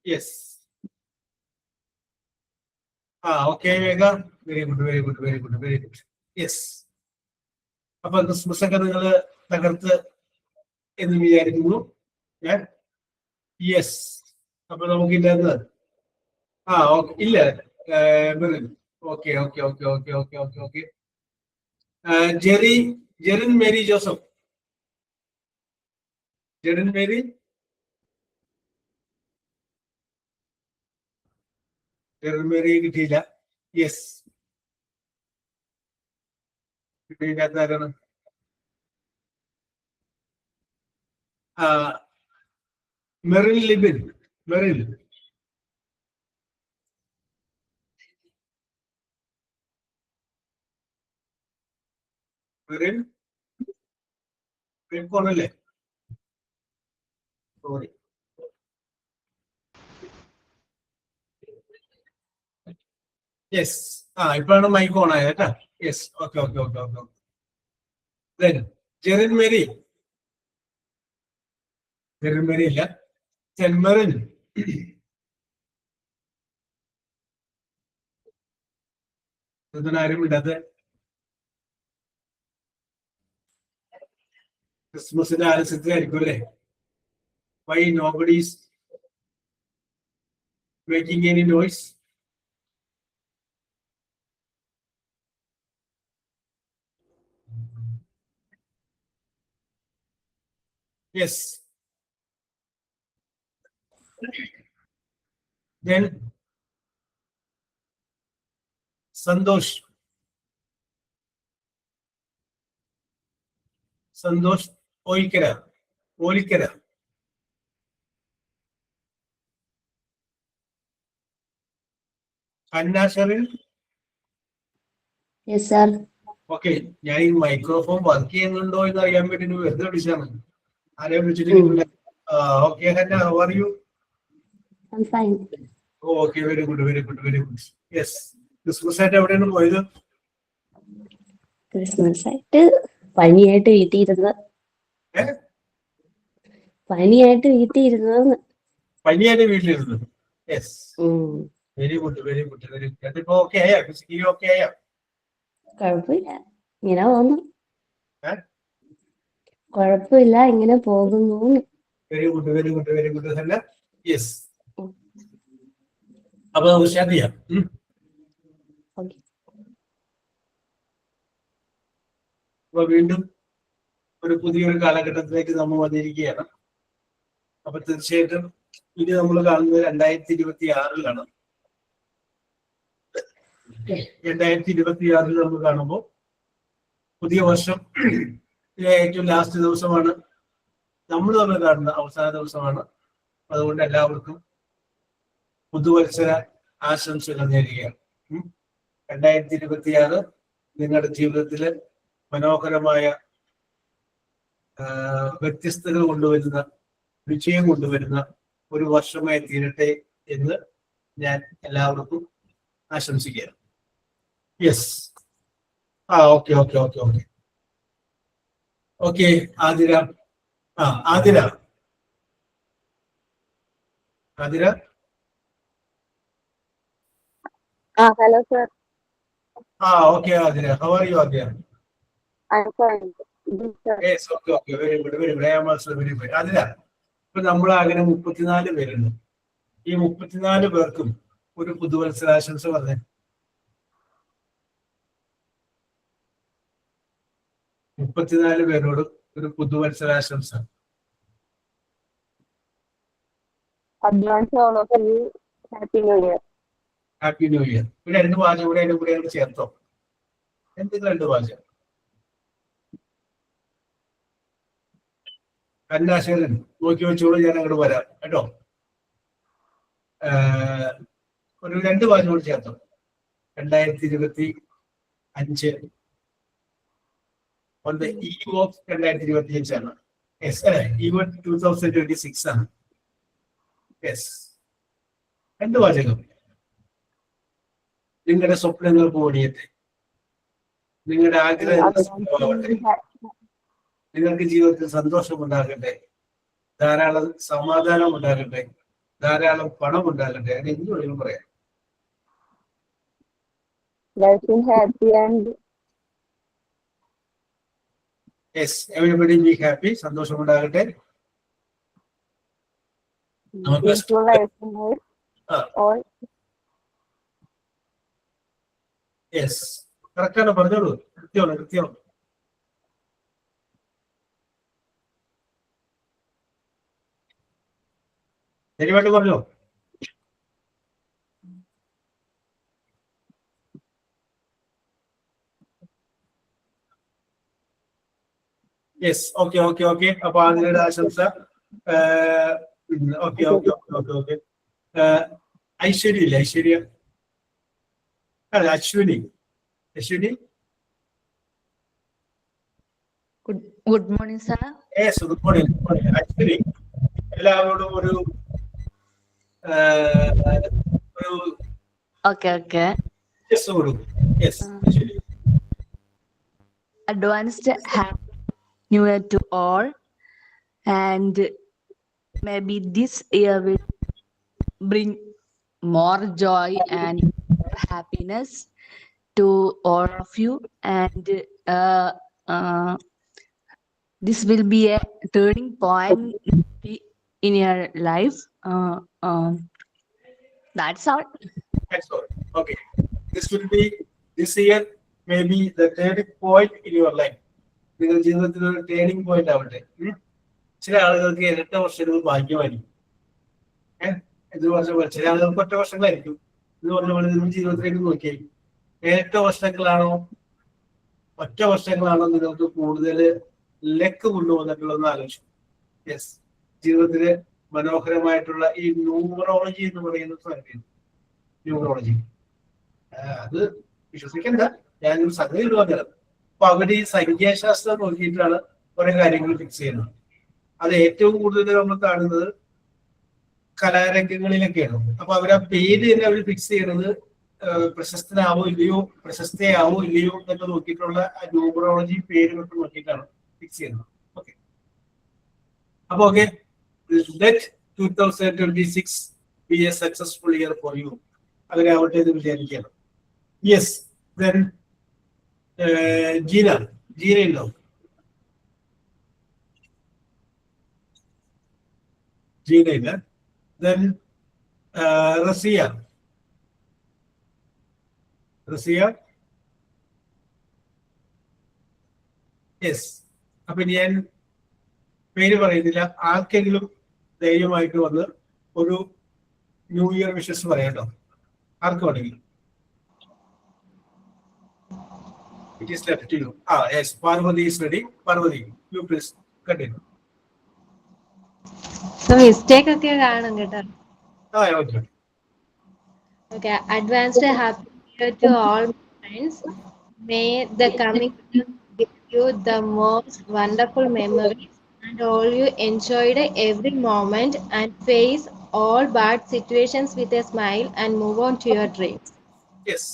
Yes. Okay വേഗ, very good very good very good very good. Yes. അപ്പൊ Christmas ഒക്കെ നിങ്ങൾ തകർത്ത് എന്ന് വിചാരിക്കുന്നു. യെസ്. അപ്പൊ നമുക്കില്ലെന്ന് ഓക്കെ ഇല്ല. Okay okay okay okay okay okay okay. Jerin Mary Joseph. Jerin Mary. Jerin Mary കിട്ടിയില്ല. യെസ്. കിട്ടിയില്ലാത്ത ആരാണ്? മെറിൻ ലിബിൻ. മെറിൻ. മെറിൻ പോണല്ലേ? സോറി. യെസ്. ഇപ്പോഴാണ് മൈക്ക് ഓൺ ആയത് കേട്ടാ. Yes. Okay okay okay okay okay. Jerin Mary. Jerin Mary ഇല്ല. മെറിൻ. ആരും ഇടാതെ ക്രിസ്മസിന്റെ ആലസ്യത്തിലായിരിക്കും അല്ലേ? Why nobody is making any noise? Yes. Then Santhosh. Santhosh Oyikkara. Olikkara. അന്നാശറിൽ. ഓക്കെ. ഞാൻ ഈ മൈക്രോഫോൺ വർക്ക് ചെയ്യുന്നുണ്ടോ എന്ന് അറിയാൻ വേണ്ടി വെറുതെ വിളിച്ചാണ്. ആരെയും വിളിച്ചിട്ട്. Okay Hannah, how are you? Okay very good very good very good. Yes. Christmas ആയിട്ട് എവിടെയാണ് പോയത്? ക്രിസ്മസ് ആയിട്ട് പനിയായിട്ട് വീട്ടിയിരുന്നത്. പനിയായിട്ട് വീട്ടിലിരുന്നത്. Yes. Very good very good very good. അതിപ്പോ ഓക്കെ ആയാ? ഫിസിക്കലി ഓക്കെ ആയാ? കുഴപ്പമില്ല, ഇങ്ങനെ പോകുന്നു. കുഴപ്പമില്ല, ഇങ്ങനെ പോകുന്നു. Very good very good very good അല്ല. യെസ്. അപ്പൊ നമുക്ക് സ്റ്റാർട്ട് ചെയ്യാം. അപ്പൊ വീണ്ടും ഒരു പുതിയൊരു കാലഘട്ടത്തിലേക്ക് നമ്മൾ വന്നിരിക്കുകയാണ്. അപ്പൊ തീർച്ചയായിട്ടും ഇനി നമ്മൾ കാണുന്നത് 2026 2026 നമ്മൾ കാണുമ്പോൾ പുതിയ വർഷം ഏറ്റവും ലാസ്റ്റ് ദിവസമാണ്. നമ്മൾ തമ്മിൽ കാണുന്ന അവസാന ദിവസമാണ്. അതുകൊണ്ട് എല്ലാവർക്കും പുതുവത്സര ആശംസകൾ നേരുകയാണ്. 2026 നിങ്ങളുടെ ജീവിതത്തില് മനോഹരമായ വ്യത്യസ്തത കൊണ്ടുവരുന്ന, വിജയം കൊണ്ടുവരുന്ന ഒരു വർഷമായി തീരട്ടെ എന്ന് ഞാൻ എല്ലാവർക്കും ആശംസിക്കുകയാണ്. Yes. Okay okay okay okay okay. Athira. Athira. Athira. Hello sir. Okay Athira. How are you Athira? Yes. Okay okay very good very good. I am also very good. Athira, ഇപ്പൊ നമ്മൾ അങ്ങനെ 34 പേരുണ്ട്. ഈ 34 പേർക്കും ഒരു പുതുവത്സരാശംസ പറഞ്ഞേ. 34 പേരോട് ഒരു പുതുവത്സരാശംസ. Happy new year. പിന്നെ 2 വാചകം കൂടെ അതിന്റെ കൂടെ ചേർത്തോ? എന്തെങ്കിലും 2 വാചകം. കന്നാശേരൻ നോക്കി വെച്ചോളൂ, ഞാൻ അങ്ങോട്ട് വരാം കേട്ടോ. ഒരു 2 വാചകം കൂടി ചേർത്തോ. 2025 on the eve of 2025 ആണ്. Yes, even 2026 ആണ്. Yes. 2 വാചകം. നിങ്ങളുടെ സ്വപ്നങ്ങൾ ഓടിയട്ടെ, നിങ്ങളുടെ ആഗ്രഹങ്ങൾ, നിങ്ങൾക്ക് ജീവിതത്തിൽ സന്തോഷം ഉണ്ടാകട്ടെ, ധാരാളം സമാധാനം ഉണ്ടാകട്ടെ, ധാരാളം പണം ഉണ്ടാകട്ടെ. അതിന് എന്ത് വേണമെങ്കിലും പറയാം. Life is happy and yes, everybody be happy. സന്തോഷം ഉണ്ടാകട്ടെ. peaceful life in all. Yes, കറക്റ്റാണ്, പറഞ്ഞോളൂ. കൃത്യമാണ്, കൃത്യമാണ്. ശരിയായിട്ട് പറഞ്ഞോ. Yes, okay okay okay. അപ്പൊ ആതിരയുടെ ആശംസ. Okay okay okay okay. Aishwarya ഇല്ല, ഐശ്വര്യ അല്ല, Ashwini. Ashwini. Good morning, sir. Yes, good morning. Ashwini എല്ലാവരോടും ഒരു Okay. യെസ് കൊടുക്കും. Yes, Ashwini. Advanced Happy New Year to all, and maybe this year will bring more joy and happiness to all of you, and this will be a turning point in your life. That's all. That's all. Okay. This year may be the turning point in your life. നിങ്ങൾ ജീവിതത്തിൽ ഒരു turning point ആവട്ടെ. ചില ആളുകൾക്ക് ഇരട്ട വർഷങ്ങൾ ഭാഗ്യമായിരിക്കും. ഇത് വർഷം ചില ആളുകൾക്ക് ഒറ്റ വർഷങ്ങളായിരിക്കും. ഇത് പറഞ്ഞ പോലെ നിങ്ങൾ ജീവിതത്തിലേക്ക് നോക്കിയാൽ ഇരട്ട വർഷങ്ങളാണോ ഒറ്റ വർഷങ്ങളാണോ നിങ്ങൾക്ക് കൂടുതൽ ലക്ക് കൊണ്ടുവന്നിട്ടുള്ളതെന്ന് ആലോചിച്ചു. യെസ്, ജീവിതത്തില് മനോഹരമായിട്ടുള്ള ഈ ന്യൂമറോളജി എന്ന് പറയുന്ന സാധനം, ന്യൂമറോളജി അത് വിശ്വസിക്കണ്ട, ഞാനൊരു സംഗതി പറഞ്ഞത്. അപ്പൊ അവര് ഈ സംഖ്യാശാസ്ത്രം നോക്കിയിട്ടാണ് കുറെ കാര്യങ്ങൾ ഫിക്സ് ചെയ്യുന്നത്. അത് ഏറ്റവും കൂടുതൽ നമ്മൾ കാണുന്നത് കലാരംഗങ്ങളിലൊക്കെയാണ്. അപ്പൊ അവർ ആ പേര് തന്നെ അവർ ഫിക്സ് ചെയ്യുന്നത് പ്രശസ്തനാവോ ഇല്ലയോ, പ്രശസ്തയാവോ ഇല്ലയോ എന്നൊക്കെ നോക്കിയിട്ടുള്ള ന്യൂമറോളജി പേരുകളൊക്കെ നോക്കിയിട്ടാണ് ഫിക്സ് ചെയ്യുന്നത്. ഓക്കെ, അപ്പൊ okay, let 2026 be a successful year for you. അങ്ങനെ ആവട്ടെ എന്ന് വിചാരിക്കണം. യെസ്, then ജീന ഉണ്ടോ? ജീന ഇല്ല. then റസിയ. യെസ്. അപ്പൊ ഞാൻ പേര് പറയുന്നില്ല. ആർക്കെങ്കിലും ധൈര്യമായിട്ട് വന്ന് ഒരു ന്യൂ ഇയർ വിഷസ് പറയാട്ടോ, ആർക്ക് വേണമെങ്കിലും. It is left to you. Yes, Parvati is ready. Parvati, you please continue. So mistake ഒക്കെ കാണും കേട്ടോ. Okay. Okay, advanced happy new year to all my friends. May the coming year give you the most wonderful memories and all you enjoyed every moment and face all bad situations with a smile and move on to your dreams. Yes.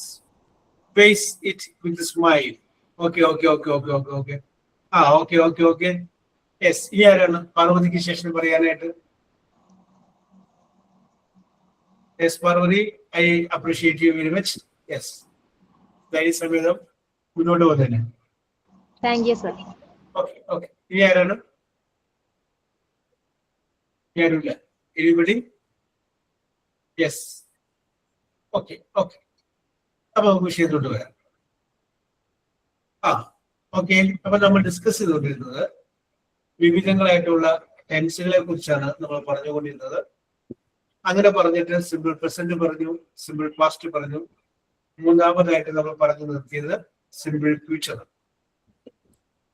Face it with a smile. Okay. Okay. Yes, ഈ ആരാണ് പാർവതിക്ക് ശേഷം പറയാനായിട്ട്? Yes, Parvati, I appreciate you very much. Yes. ധൈര്യ സമേതം മുന്നോട്ട് പോകുന്നതിന്. Thank you, sir. Okay. ഈ ആരാണ്? ആരുമില്ല. Anybody? Yes. Okay. അപ്പൊ നമുക്ക് വിഷയത്തോട്ട് വരാം. ഓക്കെ. അപ്പൊ നമ്മൾ ഡിസ്കസ് ചെയ്തുകൊണ്ടിരുന്നത് വിവിധങ്ങളായിട്ടുള്ള ടെൻസുകളെ കുറിച്ചാണ് നമ്മൾ പറഞ്ഞുകൊണ്ടിരുന്നത്. അങ്ങനെ പറഞ്ഞിട്ട് സിമ്പിൾ പ്രസന്റ് പറഞ്ഞു, സിമ്പിൾ പാസ്റ്റ് പറഞ്ഞു. മൂന്നാമതായിട്ട് നമ്മൾ പറഞ്ഞു നിർത്തിയത് സിമ്പിൾ ഫ്യൂച്ചർ.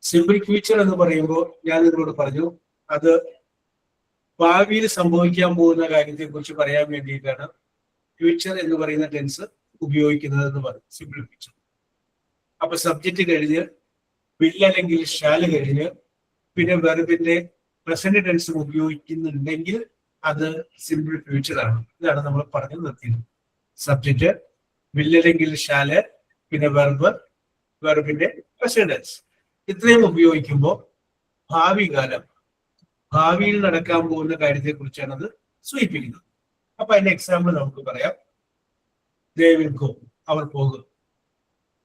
സിമ്പിൾ ഫ്യൂച്ചർ എന്ന് പറയുമ്പോൾ ഞാൻ നിങ്ങളോട് പറഞ്ഞു, അത് ഭാവിയിൽ സംഭവിക്കാൻ പോകുന്ന കാര്യത്തെ കുറിച്ച് പറയാൻ വേണ്ടിയിട്ടാണ് ഫ്യൂച്ചർ എന്ന് പറയുന്ന ടെൻസ് ഉപയോഗിക്കുന്നത് എന്ന് പറയും. Simple future. അപ്പൊ സബ്ജക്റ്റ് കഴിഞ്ഞ് വിൽ അല്ലെങ്കിൽ ഷാല് കഴിഞ്ഞ് പിന്നെ വെർബിന്റെ പ്രസന്റ് ടെൻസും ഉപയോഗിക്കുന്നുണ്ടെങ്കിൽ അത് സിമ്പിൾ ഫ്യൂച്ചർ ആണ്. ഇതാണ് നമ്മൾ പറഞ്ഞു നിർത്തിയത്. സബ്ജക്റ്റ്, വിൽ അല്ലെങ്കിൽ ഷാല്, പിന്നെ വെർബിന്റെ പ്രസന്റ് ടെൻസ്, ഇത്രയും ഉപയോഗിക്കുമ്പോൾ ഭാവി കാലം, ഭാവിയിൽ നടക്കാൻ പോകുന്ന കാര്യത്തെ കുറിച്ചാണ് അത് സൂചിപ്പിക്കുന്നത്. അപ്പൊ അതിന്റെ എക്സാമ്പിൾ നമുക്ക് പറയാം. They will go, അവർ പോകും.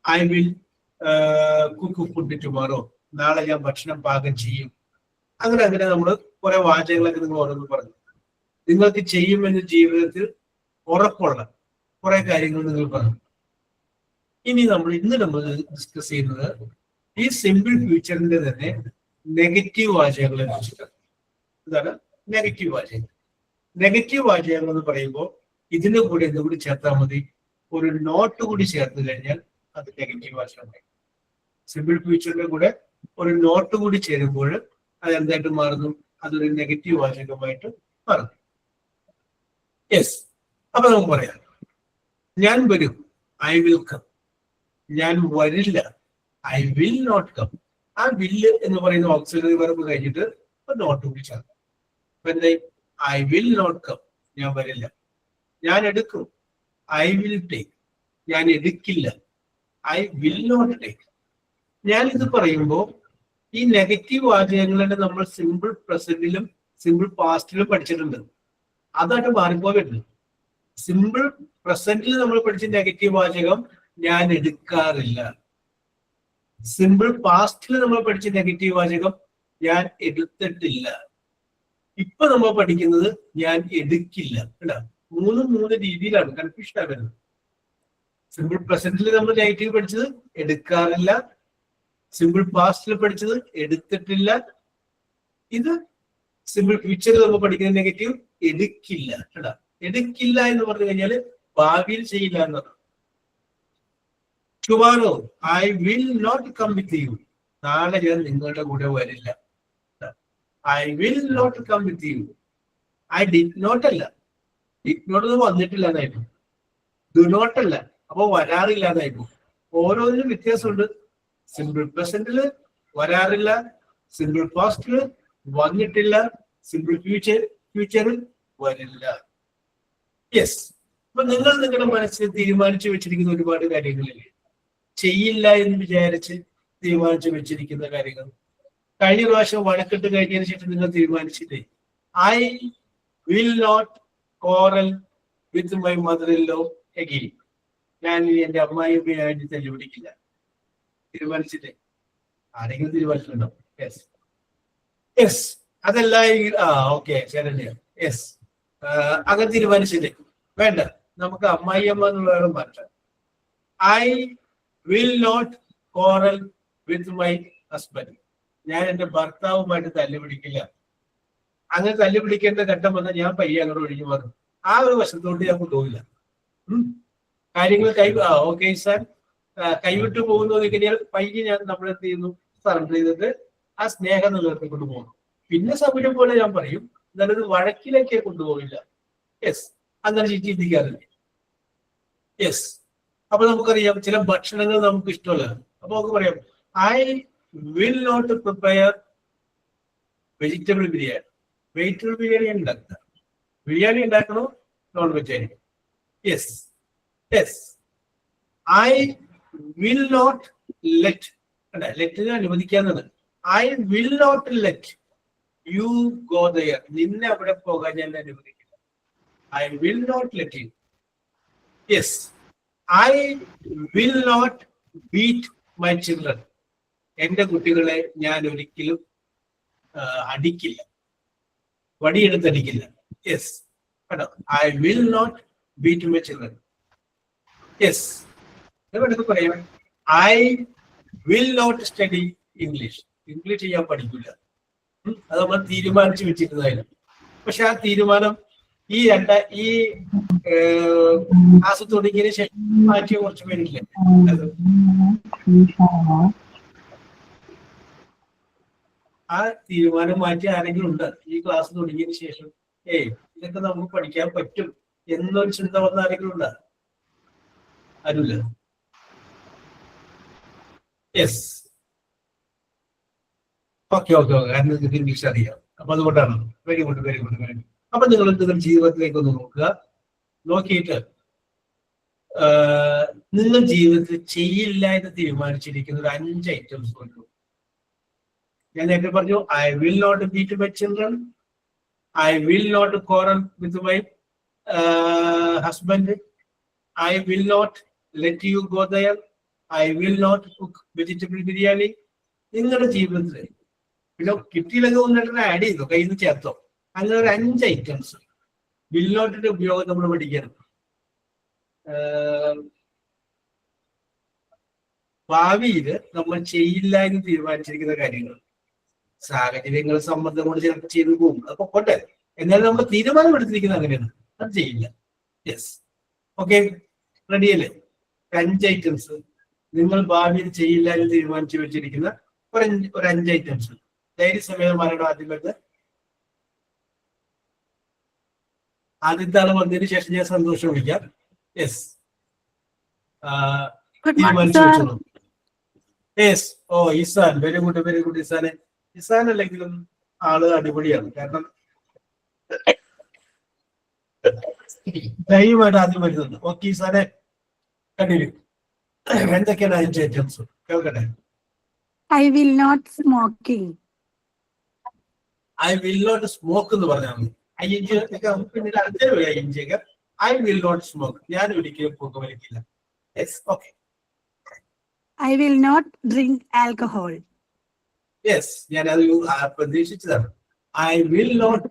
I will cook food tomorrow, നാളെ ഞാൻ ഭക്ഷണം പാകം ചെയ്യും. അങ്ങനെ അങ്ങനെ നമ്മൾ കുറെ വാചകങ്ങളൊക്കെ നിങ്ങൾ ഓരോന്ന് പറഞ്ഞു. നിങ്ങൾക്ക് ചെയ്യുമെന്ന് ജീവിതത്തിൽ ഉറപ്പുള്ള കുറെ കാര്യങ്ങൾ നിങ്ങൾ പറഞ്ഞു. ഇനി ഇന്ന് നമ്മൾ ഡിസ്കസ് ചെയ്യുന്നത് ഈ സിമ്പിൾ ഫ്യൂച്ചറിന്റെ തന്നെ നെഗറ്റീവ് വാചകങ്ങളെ കുറിച്ചിട്ടാണ്. എന്താണ് നെഗറ്റീവ് വാചകങ്ങൾ? നെഗറ്റീവ് വാചകങ്ങൾ എന്ന് പറയുമ്പോൾ ഇതിന്റെ കൂടെ എന്തുകൂടി ചേർത്താൽ മതി, ഒരു നോട്ട് കൂടി ചേർത്ത് കഴിഞ്ഞാൽ അത് നെഗറ്റീവ് വാചകമായി. സിമ്പിൾ ഫ്യൂച്ചറിന്റെ കൂടെ ഒരു നോട്ട് കൂടി ചേരുമ്പോൾ അത് എന്തായിട്ട് മാറുന്നു? അതൊരു നെഗറ്റീവ് വാചകമായിട്ട് മാറുന്നു. യെസ്, അപ്പൊ നമുക്ക് പറയാം, ഞാൻ വരും, ഐ വിൽ കം. ഞാൻ വരില്ല, ഐ വിൽ നോട്ട് കം. ആ വില്ല് എന്ന് പറയുന്ന ഓക്സിലറി വെർബ് കഴിഞ്ഞിട്ട് നോട്ട് കൂടി ചേർക്കും. അപ്പൊ എന്തായി? ഐ വിൽ നോട്ട് കം, ഞാൻ വരില്ല. ഞാൻ എടുക്കും, ഐ വിൽ ടേക്ക്. ഞാൻ എടുക്കില്ല, ഐ വിൽ നോട്ട് ടേക്ക്. ഞാൻ ഇത് പറയുമ്പോൾ ഈ നെഗറ്റീവ് വാചകങ്ങളുടെ നമ്മൾ സിമ്പിൾ പ്രസന്റിലും സിമ്പിൾ പാസ്റ്റിലും പഠിച്ചിട്ടുണ്ട്. അതായിട്ട് മാറിപ്പോകരുത്. സിമ്പിൾ പ്രസന്റിൽ നമ്മൾ പഠിച്ച നെഗറ്റീവ് വാചകം ഞാൻ എടുക്കാറില്ല. സിമ്പിൾ പാസ്റ്റിൽ നമ്മൾ പഠിച്ച നെഗറ്റീവ് വാചകം ഞാൻ എടുത്തിട്ടില്ല. ഇപ്പൊ നമ്മൾ പഠിക്കുന്നത് ഞാൻ എടുക്കില്ല. കേട്ടോ, മൂന്ന് രീതിയിലാണ്, കൺഫ്യൂഷൻ ആകുന്നത്. സിമ്പിൾ പ്രസന്റിൽ നമ്മൾ നെഗറ്റീവ് പഠിച്ചത് എടുക്കാറില്ല, സിമ്പിൾ പാസ്റ്റിൽ പഠിച്ചത് എടുത്തിട്ടില്ല. ഇത് സിമ്പിൾ ഫ്യൂച്ചറിൽ നമ്മൾ പഠിക്കുന്ന നെഗറ്റീവ് എടുക്കില്ല. കേട്ടോ, എടുക്കില്ല എന്ന് പറഞ്ഞു കഴിഞ്ഞാൽ ഭാവിയിൽ ചെയ്യില്ല എന്നാണ്. Tomorrow I will not come with you. നാളെ ഞാൻ നിങ്ങളുടെ കൂടെ വരില്ല. I will not come with you. I did not അല്ല, ഡിഡ് നോട്ട് വന്നിട്ടില്ല എന്നായിരുന്നു. ഡു നോട്ട് അല്ല, അപ്പൊ വരാറില്ല എന്നായിരുന്നു. ഓരോന്നിനും വ്യത്യാസമുണ്ട്. സിമ്പിൾ പ്രസന്റില് വരാറില്ല, സിമ്പിൾ പാസ്റ്റില് വന്നിട്ടില്ല, സിമ്പിൾ ഫ്യൂച്ചറിൽ വരില്ല. യെസ്, അപ്പൊ നിങ്ങൾ നിങ്ങളുടെ മനസ്സിൽ തീരുമാനിച്ചു വെച്ചിരിക്കുന്ന ഒരുപാട് കാര്യങ്ങളില്ലേ, ചെയ്യില്ല എന്ന് വിചാരിച്ച് തീരുമാനിച്ചു വെച്ചിരിക്കുന്ന കാര്യങ്ങൾ. കഴിഞ്ഞ പ്രാവശ്യം വഴക്കിട്ട് കഴിഞ്ഞതിന് ശേഷം നിങ്ങൾ തീരുമാനിച്ചില്ലേ, I will not quarrel with my mother in law again. ഞാൻ എന്റെ അമ്മായിയമ്മയായിട്ട് തല്ലുപിടിക്കില്ല. തീരുമാനിച്ചില്ലേ? ആരെങ്കിലും തീരുമാനിച്ചിട്ടുണ്ടോ? യെസ് യെസ്, അതല്ല ഓക്കെ ശരണ്യ, യെസ്, അങ്ങനെ തീരുമാനിച്ചില്ലേ? വേണ്ട, നമുക്ക് അമ്മായിയമ്മ എന്നുള്ളതാണ് മാറ്റാം. I will not quarrel with my husband. ഞാൻ എന്റെ ഭർത്താവുമായിട്ട് തല്ലുപിടിക്കില്ല. അങ്ങനെ തല്ലുപിടിക്കേണ്ട ഘട്ടം വന്നാൽ ഞാൻ പയ്യെ അങ്ങോട്ട് ഒഴിഞ്ഞു മാറും. ആ ഒരു വശത്തോട്ട് ഞാൻ കൊണ്ടുപോകില്ല. കാര്യങ്ങൾ ഓക്കെ സാർ, കൈവിട്ടു പോകുന്നു എന്ന് കഴിഞ്ഞാൽ പയ്യെ ഞാൻ നമ്മളെന്ത് ചെയ്യുന്നു, സറണ്ടർ ചെയ്തിട്ട് ആ സ്നേഹം നിലനിർത്തിക്കൊണ്ട് പോകുന്നു. പിന്നെ സൗകര്യം പോലെ ഞാൻ പറയും, നല്ലൊരു വഴക്കിലേക്ക് കൊണ്ടുപോകില്ല. യെസ്, അങ്ങനെ ചിന്തിക്കാറില്ല. യെസ്, അപ്പൊ നമുക്കറിയാം ചില ഭക്ഷണങ്ങൾ നമുക്ക് ഇഷ്ടമല്ല. അപ്പൊ നമുക്ക് പറയാം, I will not prepare vegetable biryani. Vegetable biryani ഉണ്ടാക്കുക. ബിരിയാണി ഉണ്ടാക്കണോ non vegetarian? Yes yes, I will not let. ലെറ്റിന് അനുവദിക്കാവുന്നത്. I will not let you go there. നിന്നെ അവിടെ പോകാൻ ഞാൻ അനുവദിക്കില്ല. I will not let you. Yes, I will not beat my children. എന്റെ കുട്ടികളെ ഞാൻ ഒരിക്കലും അടിക്കില്ല, വടിയെടുത്തടിക്കില്ല. യെസ്, കേട്ടോ, I will not beat my children. Yes, ഇതൊക്കെ പറയാം. I will not study English. English ഞാൻ പഠിക്കില്ല. അത് നമ്മൾ തീരുമാനിച്ചു വെച്ചിരുന്നതായിരുന്നു. പക്ഷെ ആ തീരുമാനം ഈ ക്ലാസ് തുടങ്ങിയതിന് ശേഷം മാറ്റിയ കുറച്ച് പേരില്ല. ആ തീരുമാനം മാറ്റി ആരെങ്കിലും ഉണ്ട് ഈ ക്ലാസ് തുടങ്ങിയതിന് ശേഷം? ഇതൊക്കെ നമുക്ക് പഠിക്കാൻ പറ്റും എന്നൊരു ചിന്ത വന്ന ആരെങ്കിലും ഉണ്ട്? ആരുമില്ല. യെസ്, ഓക്കെ ഓക്കെ ഓക്കെ, കാരണം നിങ്ങൾക്ക് ഇംഗ്ലീഷ് അറിയാം. അപ്പൊ അതുകൊണ്ടാണ്. Very good very good very good. അപ്പൊ നിങ്ങൾ എന്തെങ്കിലും ജീവിതത്തിലേക്ക് ഒന്ന് നോക്കുക. നോക്കിയിട്ട് നിങ്ങൾ ജീവിതത്തിൽ ചെയ്യില്ല എന്ന് തീരുമാനിച്ചിരിക്കുന്ന ഒരു 5 ഐറ്റംസ് കൊണ്ടു. ഞാൻ നേരത്തെ പറഞ്ഞു, I will not beat my children, I will not quarrel with my husband, I will not let you go there. I will not cook vegetable biryani. നിങ്ങളുടെ ജീവിതത്തിൽ പിന്നെ കിട്ടിയില്ലെങ്കിൽ ഒന്നിട്ട് ആഡ് ചെയ്തോ, കയ്യിൽ നിന്ന് ചേർത്തോ. അങ്ങനെ ഒരു 5 ഐറ്റംസ് വിൽ നോട്ടിന്റെ ഉപയോഗം നമ്മൾ പഠിക്കണം. ഭാവിയിൽ നമ്മൾ ചെയ്യില്ല എന്ന് തീരുമാനിച്ചിരിക്കുന്ന കാര്യങ്ങൾ, സാഹചര്യങ്ങൾ സംബന്ധം കൊണ്ട് ചിലപ്പോൾ ചെയ്തു പോകും, അപ്പൊ പോട്ടെ, എന്നാലും നമ്മൾ തീരുമാനം എടുത്തിരിക്കുന്നത് അങ്ങനെയാണ്, അത് ചെയ്യില്ല. യെസ്, ഓക്കെ, റെഡിയല്ലേ? 5 ഐറ്റംസ് നിങ്ങൾ ഭാവിയിൽ ചെയ്യില്ല എന്ന് തീരുമാനിച്ചു വെച്ചിരിക്കുന്ന ഒരു 5 ഐറ്റംസ്. ധൈര്യസമേതമാരുടെ ആദ്യം വരുന്നത്. ആദ്യത്തെ ആള് വന്നതിന് ശേഷം ഞാൻ സന്തോഷം വിളിക്കാം. യെസ്, തീരുമാനിച്ചു വെച്ചോളൂ. Yes, oh Izan, very good, very good. Izan അല്ലെങ്കിലും ആള് അടിപൊളിയാണ്. കാരണം ദൈവമായിട്ട് ആദ്യം വരുന്നുണ്ട്. ഓക്കെ ഇസാനെ, കണ്ടിന്യൂ. എന്തൊക്കെയാണ് 5 ഐറ്റംസ് കേൾക്കട്ടെ? I will not smoking. I will not smoke എന്ന് പറഞ്ഞാൽ മതി. പിന്നീട് അടുത്ത ഇഞ്ചിയൊക്കെ ഐ വിൽ നോട്ട് സ്മോക്ക്, ഞാൻ ഒരിക്കലും പുകവലിക്കില്ല. Yes, okay. I will not drink alcohol. Yes, ഞാൻ അത് പ്രതീക്ഷിച്ചതാണ്. ഐ വിൽ നോട്ട്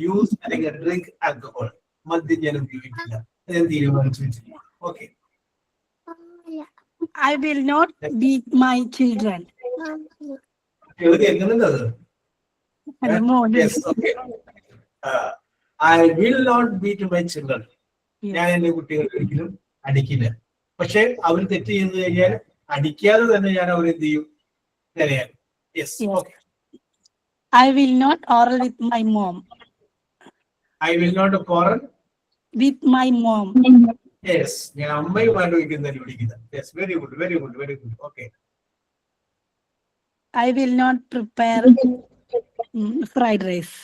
യൂസ് അല്ലെങ്കിൽ ഡ്രിങ്ക് ആൽക്കഹോൾ, മദ്യം ഞാൻ ഉപയോഗിക്കില്ല, ഞാൻ തീരുമാനിച്ചു വെച്ചിരിക്കുന്നു. Okay. I will not beat my children. കേൾക്കുന്നുണ്ട് അത്? Yes, okay. I will not beat my children, ഞാൻ എന്റെ കുട്ടികളെ ഒരിക്കലും അടിക്കില്ല. പക്ഷെ അവർ തെറ്റ് ചെയ്ത് കഴിഞ്ഞാൽ അടിക്കാതെ തന്നെ ഞാൻ അവരെ എന്ത് ചെയ്യും? തരയാൻ. Yes, okay. I will not quarrel with my mom. I will not quarrel With my mom. Yes, ഞാൻ അമ്മയുമായിട്ട് ഒരിക്കലും വിളിക്കില്ല. Yes, very good, very good, very good. Okay. I will not prepare fried rice.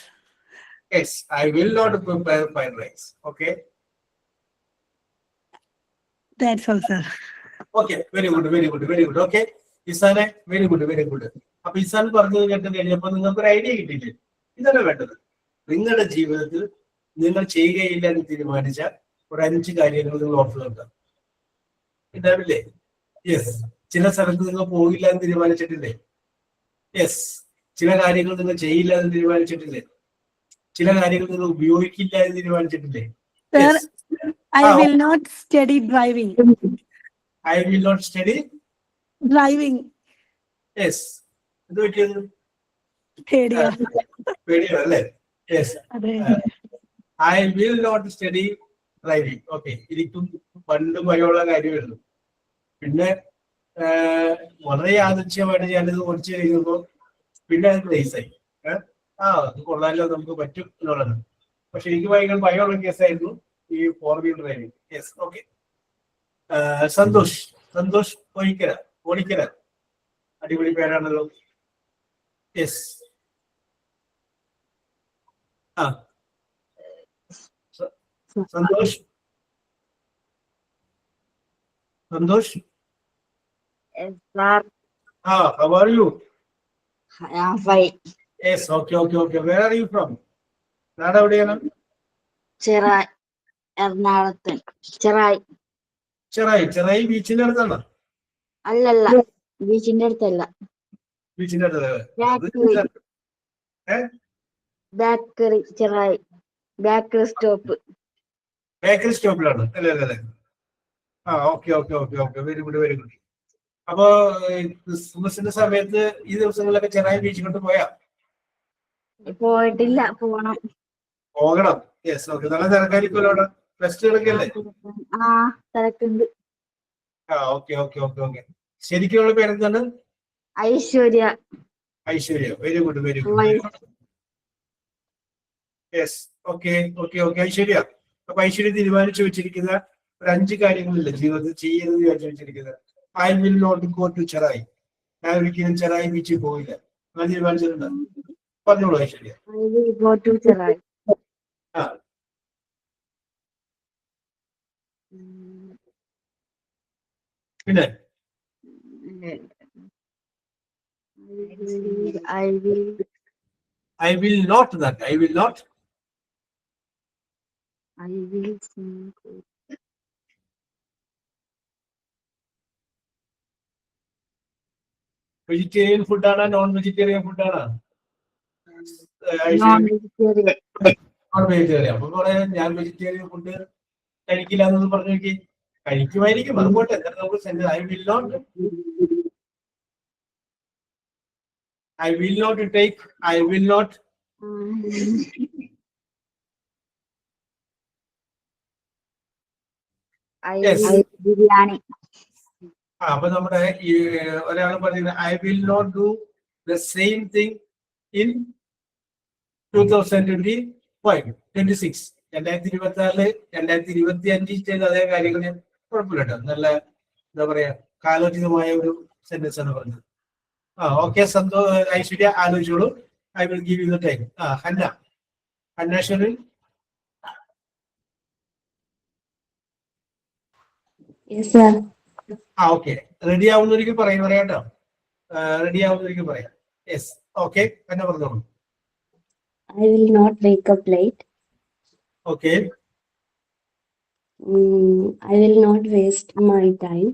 Yes, I will not prepare fried rice. Okay. That's all, sir. Okay, very good, very good, very good. Okay ഇസാനെ, very good, very good. അപ്പൊ ഇസാൻ പറഞ്ഞത് കേട്ട് കഴിഞ്ഞപ്പോ നിങ്ങൾക്ക് ഒരു idea കിട്ടിയില്ലേ? ഇതല്ല വേണ്ടത്. നിങ്ങളുടെ ജീവിതത്തിൽ നിങ്ങൾ ചെയ്യുകയില്ല എന്ന് തീരുമാനിച്ച ഒരു 5 കാര്യങ്ങൾ നിങ്ങൾ ഓർത്ത് വെക്കാം. ഉണ്ടാവില്ലേ? യെസ്. ചില സ്ഥലത്ത് നിങ്ങൾ പോകില്ല എന്ന് തീരുമാനിച്ചിട്ടില്ലേ? യെസ്. ചില കാര്യങ്ങൾ നിങ്ങൾ ചെയ്യില്ല എന്ന് തീരുമാനിച്ചിട്ടില്ലേ? ചില കാര്യങ്ങൾ നിങ്ങൾ ഉപയോഗിക്കില്ല എന്ന് തീരുമാനിച്ചിട്ടില്ലേ? Sir, I will not study driving. I will not study Driving. Yes. എന്ത് പറ്റിയത്? പേടിയാ. പേടിയോ അല്ലേ? യെസ്. അതെ. I will not study driving. Okay, എനിക്കും പണ്ട് ഭയമുള്ള കാര്യമായിരുന്നു. പിന്നെ വളരെ യാദൃച്ഛ്യമായിട്ട് ഞാനിത് ഓടിച്ചു കഴിയുമ്പോൾ പിന്നെ അത് പ്ലേസായി. അത് കൊള്ളാലോ, നമുക്ക് പറ്റും എന്നുള്ളത്. പക്ഷെ എനിക്ക് ഭയങ്കര ഭയമുള്ള കേസായിരുന്നു ഈ 4 wheel driving. Yes, okay. Santhosh, Santhosh Odikkara, അടിപൊളി പേരാണല്ലോ. യെസ്. ആ Santhosh, Santhosh. Yes, sir. How are you? I am fine. Yes, okay, okay, okay. Where are you from? നാട് എവിടെയാണ്? ചെറായി, എറണാകുളത്ത്. ചെറായി. ചെറായി ബീച്ചിന്റെ അടുത്താണ്? അല്ലല്ല, ബീച്ചിന്റെ അടുത്തല്ല. ബീച്ചിന്റെ bakery. Bakery, Cherai. Bakery stop. Bakery സ്റ്റോപ്പിലാണ് അല്ലേ? അല്ലേ? ആ, okay, okay, okay, okay. Very good, very good. അപ്പൊ ക്രിസ്മസിന്റെ സമയത്ത് ഈ ദിവസങ്ങളിലൊക്കെ ചെറായി ബീച്ചിലോട്ട് പോയാ? പോയിട്ടില്ല, പോകണം. Yes, okay. നല്ല തിരക്കായിരിക്കുമല്ലോ അവിടെ, ഫെസ്റ്റുകളൊക്കെ അല്ലേ? ആ, തിരക്കുണ്ട്. ആ, ഓക്കെ, ഓക്കെ, ഓക്കെ, ഓക്കെ. ശരിക്കുള്ള പേരെന്താണ്? Aishwarya. Aishwarya, very good, very good. Yes, okay, okay, okay. Aishwarya, അപ്പൊ ഐശ്വര്യ തീരുമാനിച്ചു വെച്ചിരിക്കുന്ന ഒരു 5 കാര്യങ്ങളില്ല ജീവിതത്തിൽ ചെയ്യുന്നത് വിചാരിച്ചു വെച്ചിരിക്കുന്നത്. I will not go to Cherai, ഞാൻ ഒരിക്കലും ചെറായി ബീച്ചിൽ പോയില്ല, ഞാൻ തീരുമാനിച്ചിട്ടുണ്ട്. പറഞ്ഞോളൂ Aishwarya. I will go to Cherai. ആ, പിന്നെ I will I will not that, I will not I will sing. Vegetarian ഫുഡാണോ നോൺ വെജിറ്റേറിയൻ ഫുഡാണോ? Non-vegetarian. Non vegetarian. അപ്പൊ പറയാം ഞാൻ വെജിറ്റേറിയൻ ഫുഡ് കഴിക്കില്ല എന്നൊന്ന് പറഞ്ഞു നോക്കി. കഴിക്കുമായിരിക്കും, അതുകൊണ്ട് എന്തായാലും നമുക്ക് send I will not take I will not I Yes. will biryani. അപ്പൊ നമ്മുടെ ഈ ഒരാൾ പറയുന്നത് I will not do the same thing in 2026 2025 ചെയ്ത അതേ കാര്യങ്ങൾ ഞാൻ കുഴപ്പമില്ല കേട്ടോ. നല്ല എന്താ പറയാ കാലോചിതമായ ഒരു സെന്റൻസ് ആണ് പറഞ്ഞത്. ഓക്കെ ഐശ്വര്യ ആലോചിച്ചോളൂ. I will give you the time. Hannah Sherin. Yes, sir. Okay, ready ആവുന്നൊരിക്കൽ പറയാം കേട്ടോ. റെഡി ആവുന്നൊരിക്കൽ പറയാം. യെസ്, ഓക്കെ, എന്നെ പറഞ്ഞോളൂ. I will not wake up late. Okay, I will not waste my time.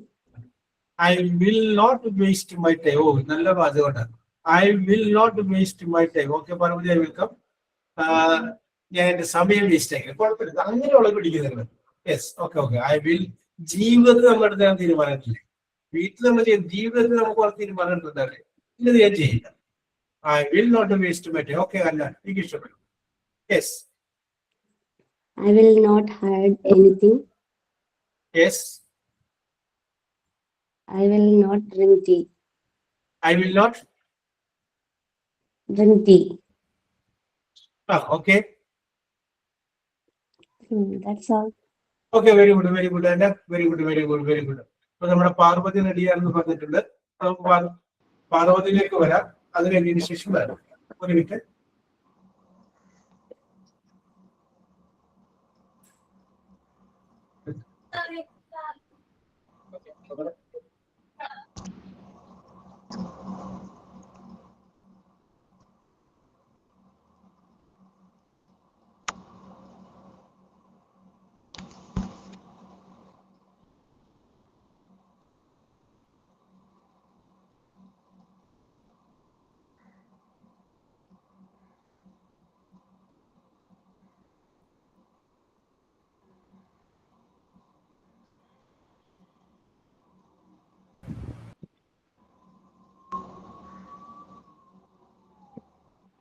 I will not waste my time. Oh, നല്ല വാചകമാണ്. I will not waste my time. Okay, Parvathi, I welcome. ഞാൻ എന്റെ സമയം waste ആക്കി, കുഴപ്പമില്ല, അങ്ങനെയുള്ള പിടിക്കുന്നുണ്ട്. Yes, okay okay. I will. ജീവിതത്തിൽ നമ്മൾ എടുത്താൽ തീരുമാനത്തില്ല, വീട്ടിൽ നമ്മൾ ചെയ്യും. ജീവിതത്തിൽ നമുക്ക് കുറച്ച് തീരുമാനം എടുത്താലേ ഇന്നത് ഞാൻ ചെയ്യില്ല. I will not waste my time. Okay, അല്ല എനിക്ക് ഇഷ്ടപ്പെട്ടു. Yes. I will not hide anything. Yes. I will not drink tea. I will not. Drink tea. Okay That's all. Okay, very good very good. അല്ല very good very good very good. അപ്പൊ നമ്മുടെ പാർവതി റെഡിയാണെന്ന് പറഞ്ഞിട്ടുണ്ട്. പാർവതിയിലേക്ക് വരാം, അത് കഴിഞ്ഞതിന് ശേഷം വരാം. ഒരു മിനിറ്റ്.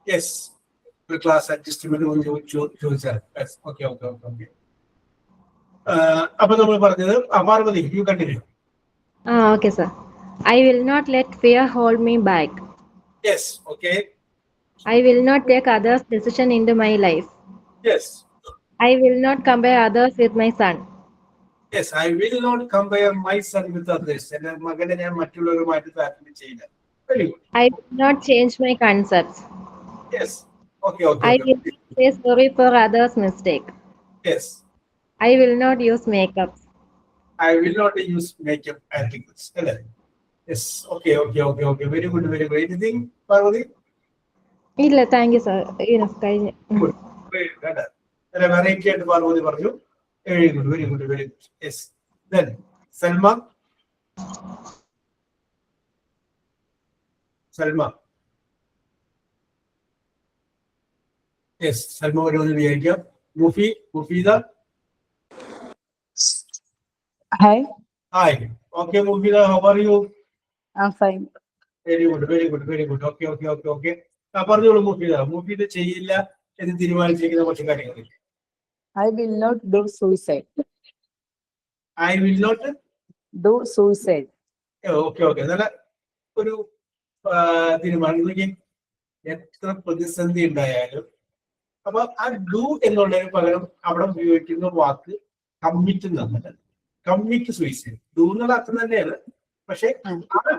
യെസ്, ഒരു ക്ലാസ് അഡ്ജസ്റ്റ്മെന്റ് ചോദിച്ചാൽ. Okay okay okay okay. അപ്പൊ നമ്മൾ പറഞ്ഞത് Parvathi, you continue. Okay, sir. I will not let fear hold me back. Yes, okay. I will not take others' decision into my life. Yes. I will not compare others with my son. Yes, I will not compare my son with others. എന്റെ മകനെ ഞാൻ മറ്റുള്ളവരുമായിട്ട് താരതമ്യം ചെയ്യില്ല. Very good. I will not change my concepts. Yes, okay I okay. will not say sorry for others' mistake. Yes, I will not use makeup. I will not use makeup articles. അല്ലേ? Yes, okay okay okay okay. Very good very good. Anything Parvathi? ഇല്ല, thank you sir. കഴിഞ്ഞു. Variety ആയിട്ട് പാർവതി പറഞ്ഞു. Very good very good very good. Yes. Then Salma. Salma. Yes, Salma വരുമെന്ന് വിചാരിക്കാം. Mufeeda. Hi, hi. Okay Mufeeda, how are you? I'm fine. Very good very good very good. Okay okay okay okay. പറഞ്ഞോളൂ മുഫീദ. മുഫീദ ചെയ്യില്ല എന്ന് തീരുമാനിച്ചിരിക്കുന്ന കുറച്ച് കാര്യങ്ങൾ. I will not do suicide. I will not Do suicide. Okay okay. നല്ല ഒരു തീരുമാനം. എത്ര പ്രതിസന്ധി ഉണ്ടായാലും അപ്പൊ ആ ഡു എന്നുള്ളതിന് പകരം അവിടെ ഉപയോഗിക്കുന്ന വാക്ക് കമ്മിറ്റ് എന്നുള്ളത്. Commit suicide. ഡു എന്നുള്ള അർത്ഥം തന്നെയാണ്, പക്ഷെ ആ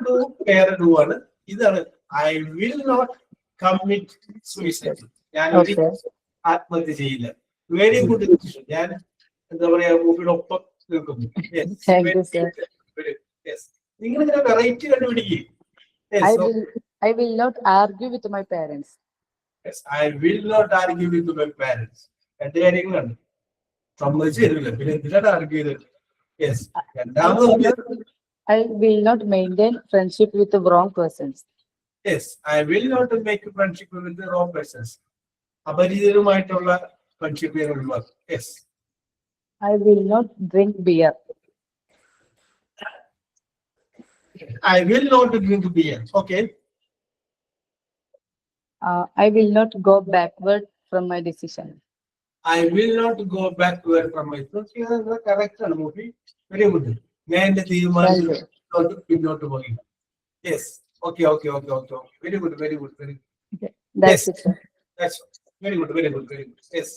ഡു വേറെ ഡു ആണ്. ഇതാണ് I will not commit suicide. ഞാൻ ആത്മഹത്യ ചെയ്യില്ല. Very good decision. ഞാൻ എന്താ പറയാ മൂവിയുടെ ഒപ്പം നിൽക്കുന്നു. നിങ്ങൾ ഇങ്ങനെ വെറൈറ്റി കണ്ടുപിടിക്കുക. I will not argue with my parents. I will not argue with my parents. രണ്ട് കാര്യങ്ങളാണ്. സമ്മതിച്ചു തരില്ല, പിന്നെ എന്തിനാണ് ആർഗ്യൂ ചെയ്തത്? യെസ്. രണ്ടാമത് I will not maintain friendship with the wrong persons. Yes, I will not make friendship with wrong persons. അപരിചിതരുമായിട്ടുള്ള friendship ചെയ്യാൻ ഒഴിവാക്കും. Yes. I will not drink beer. I will not drink beer. Okay. I will not go backward from my decision. I will not go backward from my decision. Correct ആണ് movie. Very good. ഞാൻ എന്റെ തീരുമാനത്തിൽ പിന്നോട്ട് പോയി. Yes. Okay. Very good. That's Yes. it, sir. That's very good. Yes.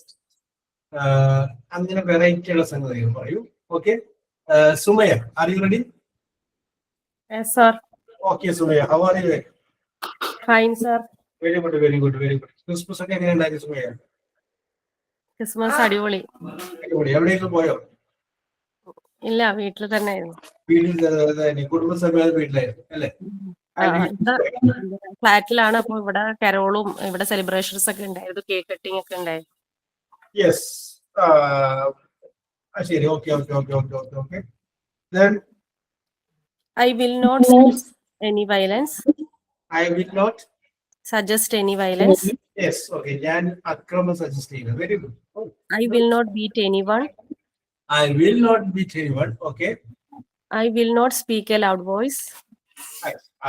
അങ്ങനെ variety ഉള്ള സംഗതികൾ പറയൂ. Okay. Sumaya, are you ready? Yes, sir. Okay Sumaya, how are U? Fine, sir. Very good. Christmas ഒക്കെ എങ്ങനെ ഉണ്ടാക്കി സുമയ? ക്രിസ്മസ് അടിപൊളി. അടിപൊളി. എവിടെയെങ്കിലും പോയോ? ഇല്ല, വീട്ടിൽ തന്നെ ആയിരുന്നു. വീട്ടിൽ കുടുംബസമേതം വീട്ടിലായിരുന്നു അല്ലേ? ഫ്ലാറ്റിലാണ്. അപ്പൊ ഇവിടെ കരോളും ഇവിടെ സെലിബ്രേഷൻസ് ഒക്കെ ഉണ്ടായിരുന്നു, കേക്ക് കട്ടിംഗ് ഒക്കെ ഉണ്ടായിരുന്നു. യെസ്. ശരി. Okay. Then I will not suggest any violence. I will not Suggest any violence. Yes. Okay. ഞാൻ അക്രമം സജസ്റ്റ് ചെയ്യുന്നു. Very good. I will not beat anyone. I will not beat anyone. Okay. I will not speak a loud voice.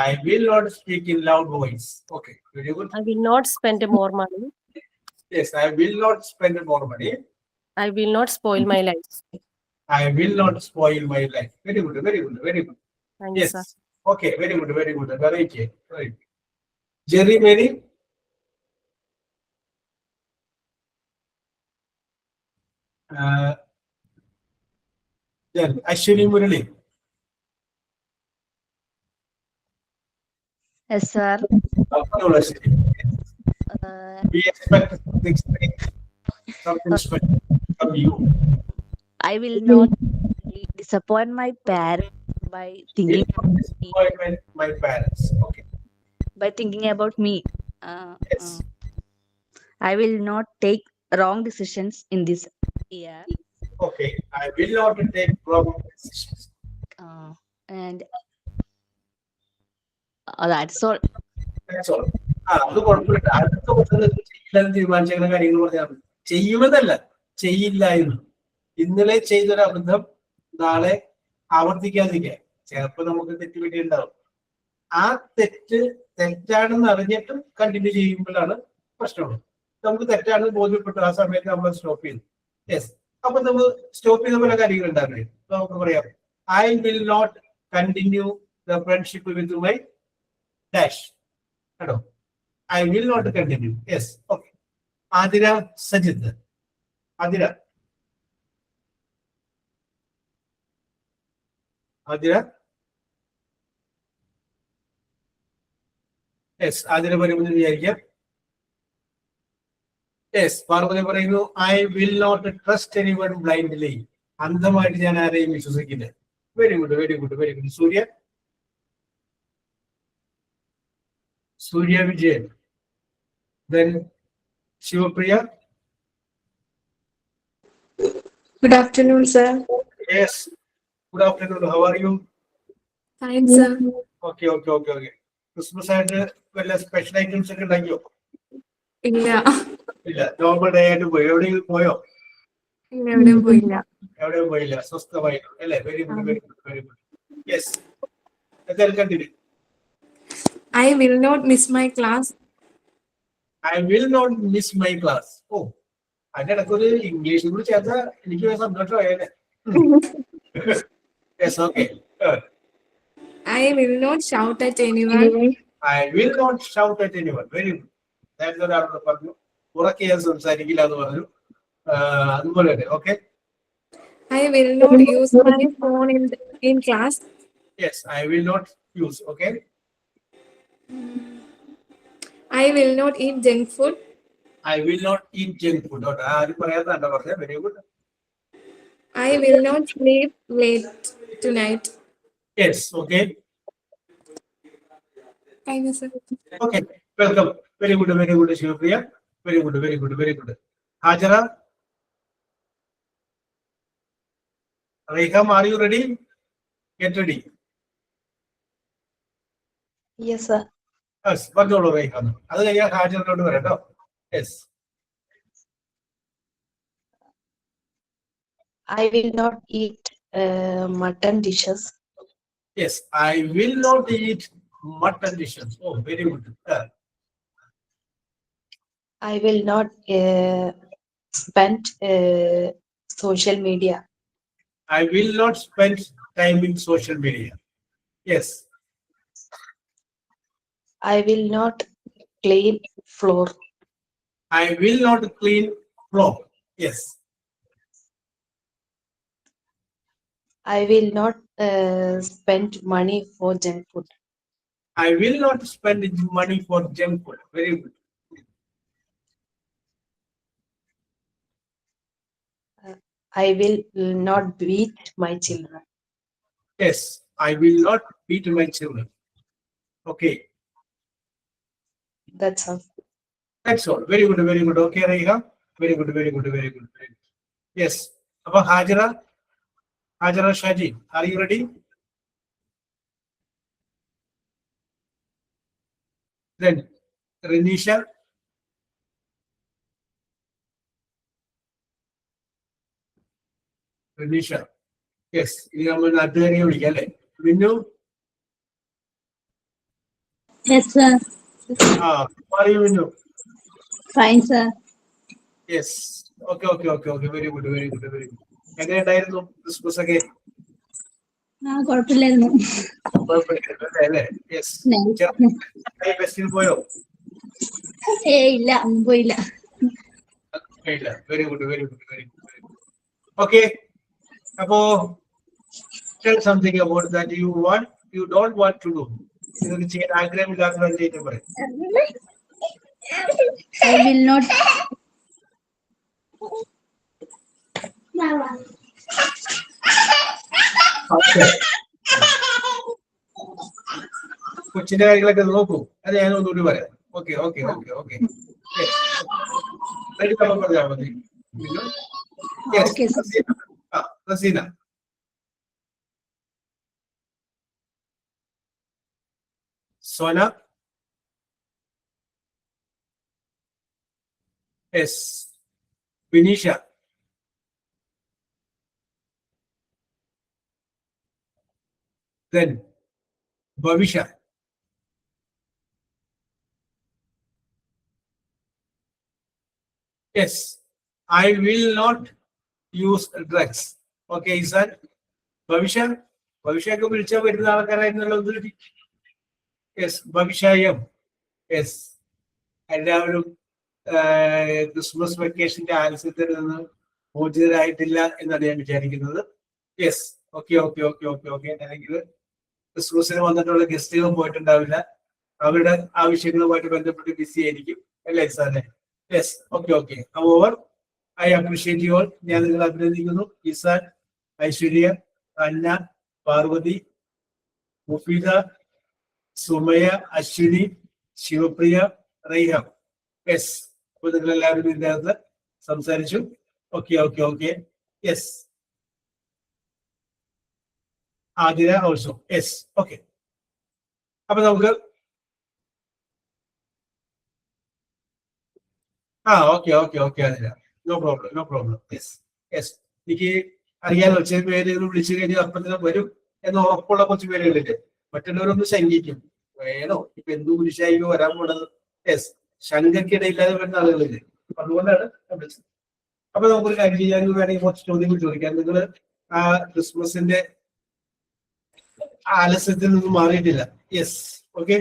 I will not speak in loud voice. Okay. Very good. I will not spend more money. Yes. I will not spend more money. I will not spoil my life. I will not spoil my life. Very good. Thank you, Yes. sir. Okay. Very good. Right. Jerry, Mary. Then Ashwini Murali. Yes, sir. We expect something special from you. I will not disappoint my parents by thinking Disappointment my parents. Okay. about me. Yes. I will not take wrong decisions in this year. Okay. I will not take wrong decisions. And that's all. That's all. അത് കുഴപ്പമില്ല. അടുത്ത വർഷം ചെയ്യില്ലെന്ന് തീരുമാനിച്ചിരിക്കുന്ന കാര്യങ്ങൾ പറഞ്ഞാൽ ചെയ്യുമെന്നല്ല, ചെയ്യില്ലായിരുന്നു. ഇന്നലെ ചെയ്തൊരു അബദ്ധം നാളെ ആവർത്തിക്കാതിരിക്കുക. ചിലപ്പോൾ നമുക്ക് തെറ്റുപറ്റി ഉണ്ടാവും. ആ തെറ്റാണെന്ന് അറിഞ്ഞിട്ടും കണ്ടിന്യൂ ചെയ്യുമ്പോഴാണ് പ്രശ്നമുള്ളത്. നമുക്ക് തെറ്റാണെന്ന് ബോധ്യപ്പെട്ടു, ആ സമയത്ത് നമ്മൾ സ്റ്റോപ്പ് ചെയ്തു. യെസ്. അപ്പൊ നമ്മൾ സ്റ്റോപ്പ് ചെയ്ത പല കാര്യങ്ങൾ ഉണ്ടാവില്ലേ? നമുക്ക് പറയാം, I will not continue the friendship with my dash. കേട്ടോ, I will not continue. Yes. Okay. Athira Sajith. Athira yes. Athira പറയുമെന്ന് വിചാരിക്കാം. യെസ്. പാർവതി പറയുന്നു, I will not trust anyone blindly. അന്ധമായിട്ട് ഞാൻ ആരെയും വിശ്വസിക്കില്ല. Very good. Surya Vijayan. Then Shivapriya. Good afternoon, sir. Yes. Good afternoon. How are you? Fine, sir. Okay. Christmas ആയിട്ട് വല്ല special items ഒക്കെ ഉണ്ടാക്കിയോ? ഇല്ല. നോർമൽ ഡേ ആയിട്ട് പോയി. എവിടെയെങ്കിലും പോയോ? എവിടെയും പോയില്ല. സ്വസ്ഥമായി അല്ലേ? Very good. യെസ്. എന്തായാലും continue. I will not miss my class. I will not miss my class. ഓ, അതിന്റെ ഇടയ്ക്കൊരു ഇംഗ്ലീഷും കൂടി ചേർത്താൽ എനിക്ക് സന്തോഷമായേനെ. Yes, okay. I will not shout at anyone. I will not shout at anyone. Very good. നേരത്തെ ഒരാൾ പറഞ്ഞു ഉറക്കെ ഞാൻ സംസാരിക്കില്ല എന്ന് പറഞ്ഞു. അതുപോലെ തന്നെ. Okay. I will not use my phone in class. Yes, I will not use. Okay. I will not eat junk food. I will not eat junk food. ആരും പറയാത്തതാണ് പറഞ്ഞത്. Very good. I will not sleep late tonight. Yes, okay. Thank you, sir. Okay, welcome. Very good, Shivapriya. Very good. Hajara. Reham, are you ready? Get ready. Yes, sir. Yes, പറഞ്ഞോളൂ റൈഹാം. അത് കഴിഞ്ഞാൽ ഹാജറിനോട് വരാട്ടോ. Yes. I will not eat mutton dishes. Yes, I will not eat mutton dishes. Oh, very good. I will not spend social media. I will not spend time in social media. Yes. I will not clean floor. I will not clean floor. Yes. I will not spend money for junk food. I will not spend money for junk food. Very good. I will not beat my children. Yes, I will not beat my children. Okay, That's all. that's all. Very good, very good. Okay, Raiha. Very good, very good, very good. Very good. Yes. About Hajara. Hajara Shaji, are you ready? Then Renisha. Renisha. Yes, you are not doing it. Windu. Yes, sir. How are you, Windu? Fine, sir. Yes. Okay. Very good, very good, very good. എങ്ങനെയുണ്ടായിരുന്നു Christmas ഒക്കെ? കുഴപ്പമില്ലായിരുന്നു. Festival പോയോ? ഇല്ല, പോയില്ല. Very good, very good, very good. Okay, അപ്പോ tell something about that you don't want to do. നിങ്ങൾക്ക് ചെയ്യാൻ ആഗ്രഹമില്ലാത്തതാണ് ചെയ്യാൻ പറയും. I will not. കൊച്ചിന്റെ കാര്യങ്ങളൊക്കെ നോക്കൂ, അത് ഞാൻ ഒന്നുകൂടി പറയാം. ഓക്കെ പറഞ്ഞാൽ മതി. Raseena. Sona. Yes. Vineesha. Then Bhavisha. Yes, I will not use drugs. Okay, sir. Bhavisha. Bhavisha ko vilcha varuna alakaraയിരുന്നല്ലോ ഒന്നുകൂടി. Yes, Bhavisha. Yes. എല്ലാവരും ക്രിസ്മസ് വെക്കേഷന്റെ ആലസ്യത്തിൽ നിന്ന് മോചിതരായിട്ടില്ല എന്നാണ് ഞാൻ വിചാരിക്കുന്നത്. Yes, okay. അല്ലെങ്കിൽ ക്രിസ്മസിന് വന്നിട്ടുള്ള ഗസ്റ്റുകളും പോയിട്ടുണ്ടാവില്ല, അവരുടെ ആവശ്യങ്ങളുമായിട്ട് ബന്ധപ്പെട്ട് ബിസി ആയിരിക്കും അല്ലേ സാറേ? Yes, okay. Over I appreciate you all. ഞാൻ നിങ്ങളെ അഭിനന്ദിക്കുന്നു. ഇസാൻ, ഐശ്വര്യ, അന്ന, പാർവതി, മുഫീദ, സുമയ, അശ്വിനി, ശിവപ്രിയ, റൈഹാം. യെസ്, അപ്പൊ നിങ്ങൾ എല്ലാവരും ഇതിനകത്ത് സംസാരിച്ചു. Okay. Yes. Athira also. Yes, okay. അപ്പൊ നമുക്ക് okay Athira. No problem. Yes. എനിക്ക് അറിയാലോ, ചില പേരുകൾ വിളിച്ചു കഴിഞ്ഞാൽ അപ്പത്തിന് വരും എന്ന് ഉറപ്പുള്ള കുറച്ച് പേരുകളില്ലേ, മറ്റുള്ളവരൊന്ന് ശങ്കിക്കും, വേണോ ഇപ്പൊ എന്തു കുരിശായിരിക്കും വരാൻ പോണത്. യെസ്, ശങ്കയ്ക്കിടയില്ലാതെ വരുന്ന ആളുകളില്ലേ, അതുകൊണ്ടാണ് വിളിച്ചത്. അപ്പൊ നമുക്കൊരു കാര്യം ചെയ്യാൻ വേണമെങ്കിൽ കുറച്ച് ചോദ്യങ്ങൾ ചോദിക്കാം. നിങ്ങൾ ആ ക്രിസ്മസിന്റെ ആലസ്യത്തിൽ നിന്നും മാറിയിട്ടില്ല. Yes, okay.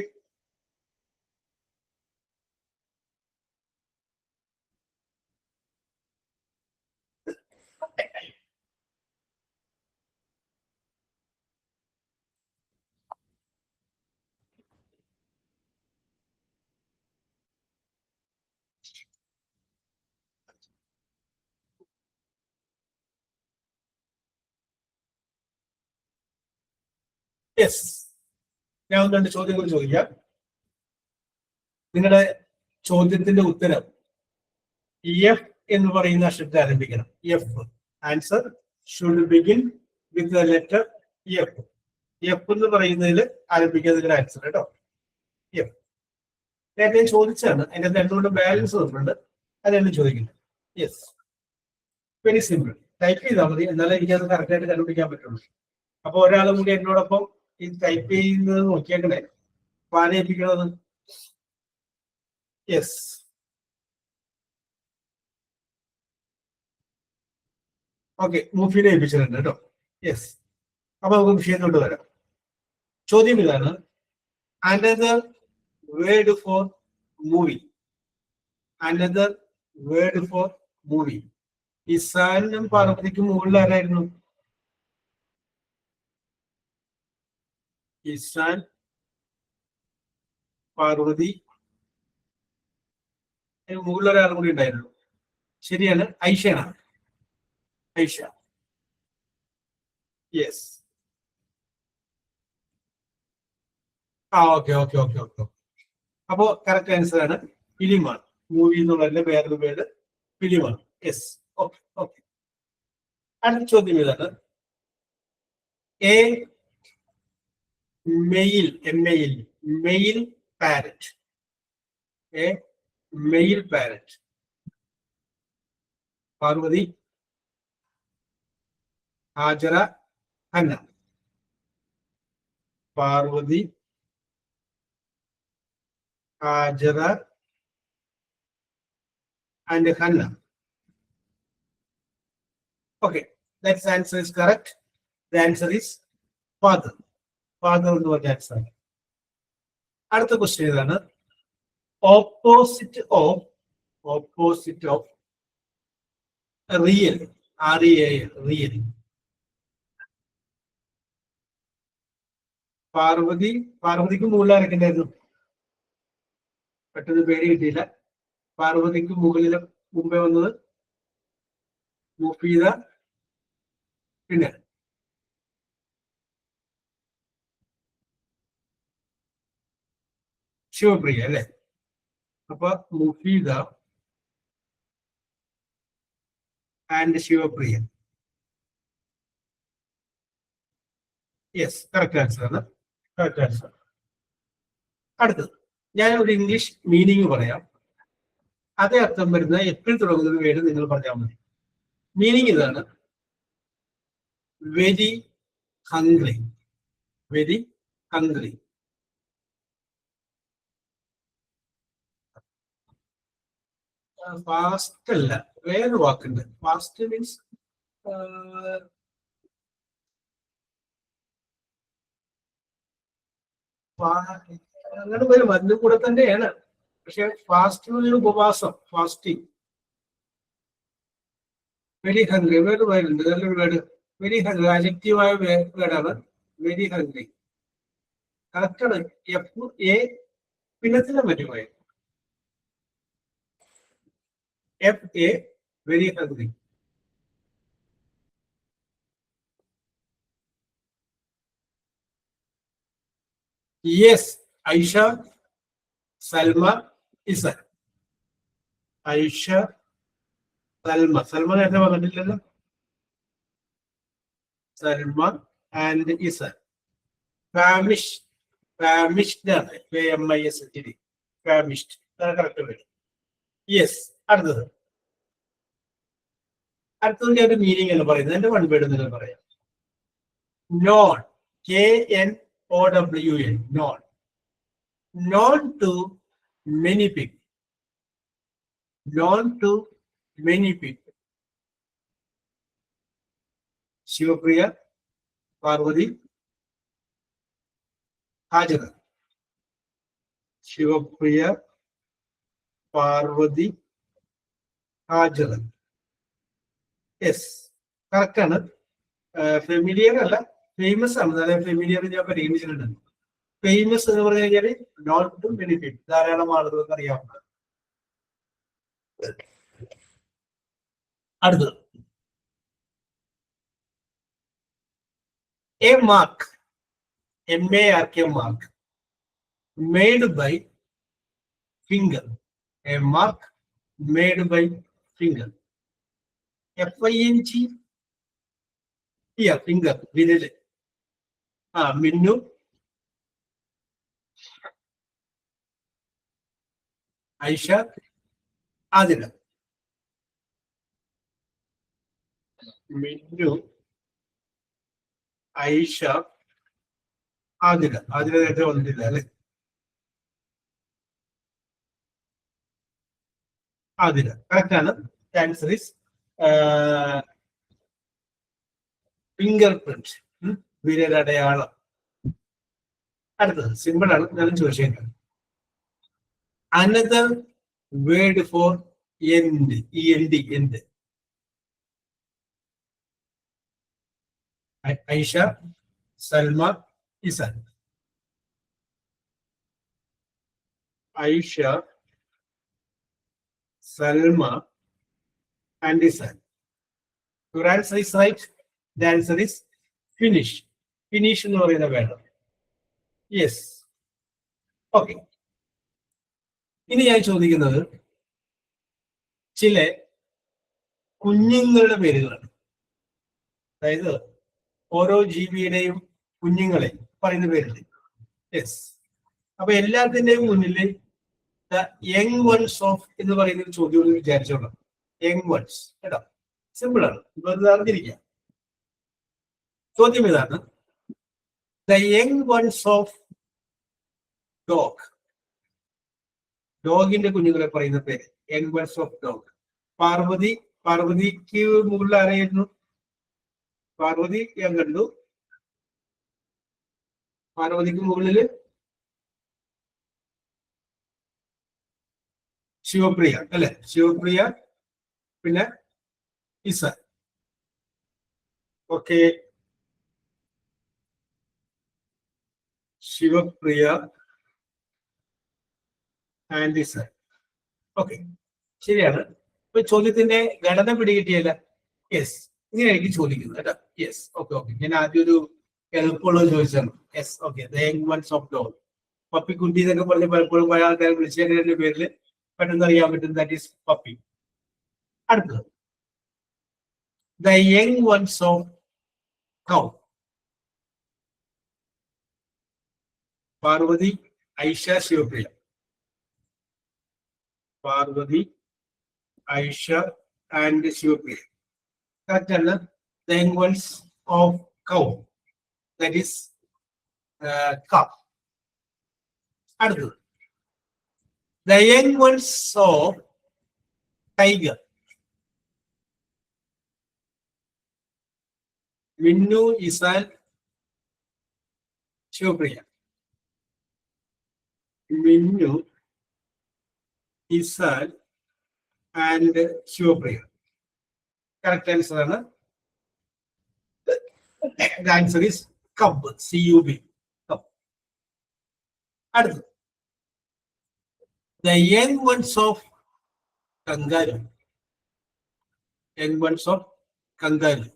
യെസ്, ഞാൻ ഒന്ന് രണ്ട് ചോദ്യങ്ങൾ ചോദിക്കാം. നിങ്ങളുടെ ചോദ്യത്തിന്റെ ഉത്തരം എഫ് എന്ന് പറയുന്ന അക്ഷരത്തിൽ ആരംഭിക്കണം. F. Answer should begin with the letter F. F എന്ന് പറയുന്നതിൽ ആരംഭിക്കുന്നതിന്റെ ആൻസർ കേട്ടോ. എഫ് നേരത്തെ ചോദിച്ചാണ്, അതിന്റെ എന്തുകൊണ്ട് ബാലൻസ് തന്നിട്ടുണ്ട്, അതാണ് ചോദിക്കുന്നത്. Yes, very simple. ടൈപ്പ് ചെയ്താൽ മതി, എന്നാലേ എനിക്കത് കറക്റ്റ് ആയിട്ട് കണ്ടുപിടിക്കാൻ പറ്റുള്ളൂ. അപ്പൊ ഒരാളും കൂടി എന്നോടൊപ്പം ഈ ടൈപ്പ് ചെയ്യുന്നത് നോക്കിയേക്കണേ, പാനയിപ്പിക്കണത്. യെസ്, ഓക്കെ, മൂഫിനെ ഏൽപ്പിച്ചിട്ടുണ്ട് കേട്ടോ. യെസ്, അപ്പൊ നമുക്ക് വിഷയത്തോട്ട് വരാം. ചോദ്യം ഇതാണ്, another word for movie. Another word for movie. ഇസാനും പാർവതിക്കും മുകളിൽ ആരായിരുന്നു? ഇസാൻ, പാർവതി, മുകളിൽ ഒരാളും കൂടി ഉണ്ടായിരുന്നു. ശരിയാണ്, ഐഷയാണ്. Aisha. Yes. Okay okay okay okay. അപ്പോ കറക്റ്റ് ആൻസർ ആണ് ഫിലിമാണ്. മൂവി എന്നുള്ളതിന്റെ വേറൊരു പേര് ഫിലിമാണ്. Yes, okay okay. അടുത്ത ചോദ്യം ഇതാണ്, a male, male parrot. A male parrot. Parvathi, Hajara, Hannah. Parvathi, Hajara and Hannah. Okay, that answer is correct. The answer is father. Father എന്ന് പറഞ്ഞ ആൻസർ. അടുത്ത ക്വസ്റ്റ്യൻ ഇതാണ്, ഓപ്പോസിറ്റ് ഓഫ് റിയൽ. റിയൽ. പാർവതിക്ക് മുകളിൽ ആരൊക്കെ ഉണ്ടായിരുന്നു? പെട്ടെന്ന് പേര് കിട്ടിയില്ല. പാർവതിക്ക് മുകളിൽ മുമ്പേ വന്നത് മുഫീദ, പിന്നെ ശിവപ്രിയ അല്ലെ? അപ്പൊ Mufeeda and Shivapriya. Yes, correct answer ആണ്. Correct answer. അടുത്തത് ഞാൻ ഒരു ഇംഗ്ലീഷ് മീനിങ് പറയാം. അതേ അർത്ഥം വരുന്ന എപ്പിൽ തുടങ്ങുന്ന വേർഡ് നിങ്ങൾ പറഞ്ഞാൽ മതി. മീനിങ് ഇതാണ്, very hungry. Very hungry. Fast അല്ല, വേറൊരു വാക്കുണ്ട്. ഫാസ്റ്റ് മീൻസ് അങ്ങനെ വരും, അതിന്റെ കൂടെ തന്നെയാണ്. പക്ഷെ ഫാസ്റ്റിനുള്ള ഉപവാസം, ഫാസ്റ്റിംഗ്. വെരി ഹംഗ്രി വേർഡ് വരുന്നുണ്ട്, നല്ലൊരു വേർഡ്. വെരി ഹംഗ്രി അജക്റ്റീവായ വേർഡാണ് വെരി ഹംഗ്രി. കറക്റ്റാണ്. എഫ് എ പിന്നത്തിനെ പറ്റുമായി. F A very hungry. Yes, Aisha, Salma, Isan. Aisha, Salma നേരത്തെ പറഞ്ഞിട്ടില്ലല്ലോ. സൽമ ആൻഡ് ഇസൻ. ഫാമിഷ്ഡ് ആണ്. FAMISHD. ഫാമിഷ്ഡ് കറക്റ്റ് വരും. യെസ്. അടുത്തത് ഞാൻ മീനിങ് എന്ന് പറയുന്നത് എന്റെ വൺ വേർഡ് എന്ന് പറയാം. Non, KNOWN. Non. Known to many people. Known to many people. Shivapriya, Parvati, Hajara. Shivapriya, Parvati, Hajara. Yes, correct ആണ്. ഫെമിലിയർ അല്ല, ഫേമസ് ആണ്. അതായത് ഫെമിലിയർ ഞാൻ പരിഗണിച്ചിട്ടുണ്ട്. ഫേമസ് എന്ന് പറഞ്ഞു കഴിഞ്ഞാൽ നോട്ട് ടു മെനി പീപ്പിൾ, ധാരാളം ആളുകൾക്ക് അറിയാവുന്ന. അടുത്തത് a mark, MARK, mark made by finger. A mark made by finger. FING finger, വിരല്. മിന്നു, ഐഷ, ആദില. മിന്നു, ഐഷ, ആദില. ആദില നേരത്തെ വന്നിട്ടില്ല അല്ലെ? ആദില കറക്റ്റ് ആണ്. ആൻസർ ഈസ് ഫിംഗർ പ്രിന്റ്, വിരലടയാളം. അടുത്തത് സിമ്പിൾ ആണ്, ഞാൻ ചോദിച്ചേക്കാം. Another word four end, end. Aisha, Salma, Izan. Aisha, Salma and Izan. Your answer is right. The answer is finish. Finish എന്ന് പറയുന്ന വേണം. Yes, okay. ഇനി ഞാൻ ചോദിക്കുന്നത് ചില കുഞ്ഞുങ്ങളുടെ പേരുകളാണ്. അതായത് ഓരോ ജീവിയുടെയും കുഞ്ഞുങ്ങളെ പറയുന്ന പേരില്ലേ? യെസ്. അപ്പൊ എല്ലാത്തിന്റെയും മുന്നിൽ ദ യങ് വൺസ് ഓഫ് എന്ന് പറയുന്ന ഒരു ചോദ്യം വിചാരിച്ചോളാം. യങ് വൺസ് കേട്ടോ, സിമ്പിൾ ആണ്, ഇപ്പൊ അത് അറിഞ്ഞിരിക്കാം. ചോദ്യം ഇതാണ്, the young ones of dog. ഡോഗിന്റെ കുഞ്ഞുങ്ങളെ പറയുന്ന പേര് young ones of dog. Parvathi, പാർവതിക്ക് മുകളിൽ ആരായിരുന്നു? പാർവതി ഞാൻ കണ്ടു. പാർവതിക്ക് മുകളില് ശിവപ്രിയ അല്ലെ? ശിവപ്രിയ, പിന്നെ Isa. Okay, Shivapriya and Isa. Okay, ശരിയാണ്. ഇപ്പൊ ചോദ്യത്തിന്റെ ഘടന പിടികിട്ടിയല്ല? യെസ്, ഇങ്ങനെയായിരിക്കും ചോദിക്കുന്നത് കേട്ടോ. Yes, okay okay. ഞാൻ ആദ്യം ഒരു എളുപ്പമുള്ളത് ചോദിച്ചാണ്. Yes, okay. The young ones of dog. പപ്പിക്കുട്ടി എന്നൊക്കെ പറഞ്ഞ് പലപ്പോഴും പല ആൾക്കാരെ വിളിച്ചതിന്റെ പേരിൽ പെട്ടെന്ന് അറിയാൻ പറ്റും. That is puppy. അടുത്തത് the young ones of cow. Parvathi, Aisha, Shivapriya. Parvathi, Aisha and Shivapriya. Correct ആണ്. The young ones of cow, that is calf. അടുത്തത് the young ones of tiger. Minnu, Isan, Shivapriya. Minnu, Isan and Shivapriya. Correct answer ആണ്. The answer is cub, CUB. Cub. അടുത്തത് the young ones of kangaroo. Young ones of kangaroo.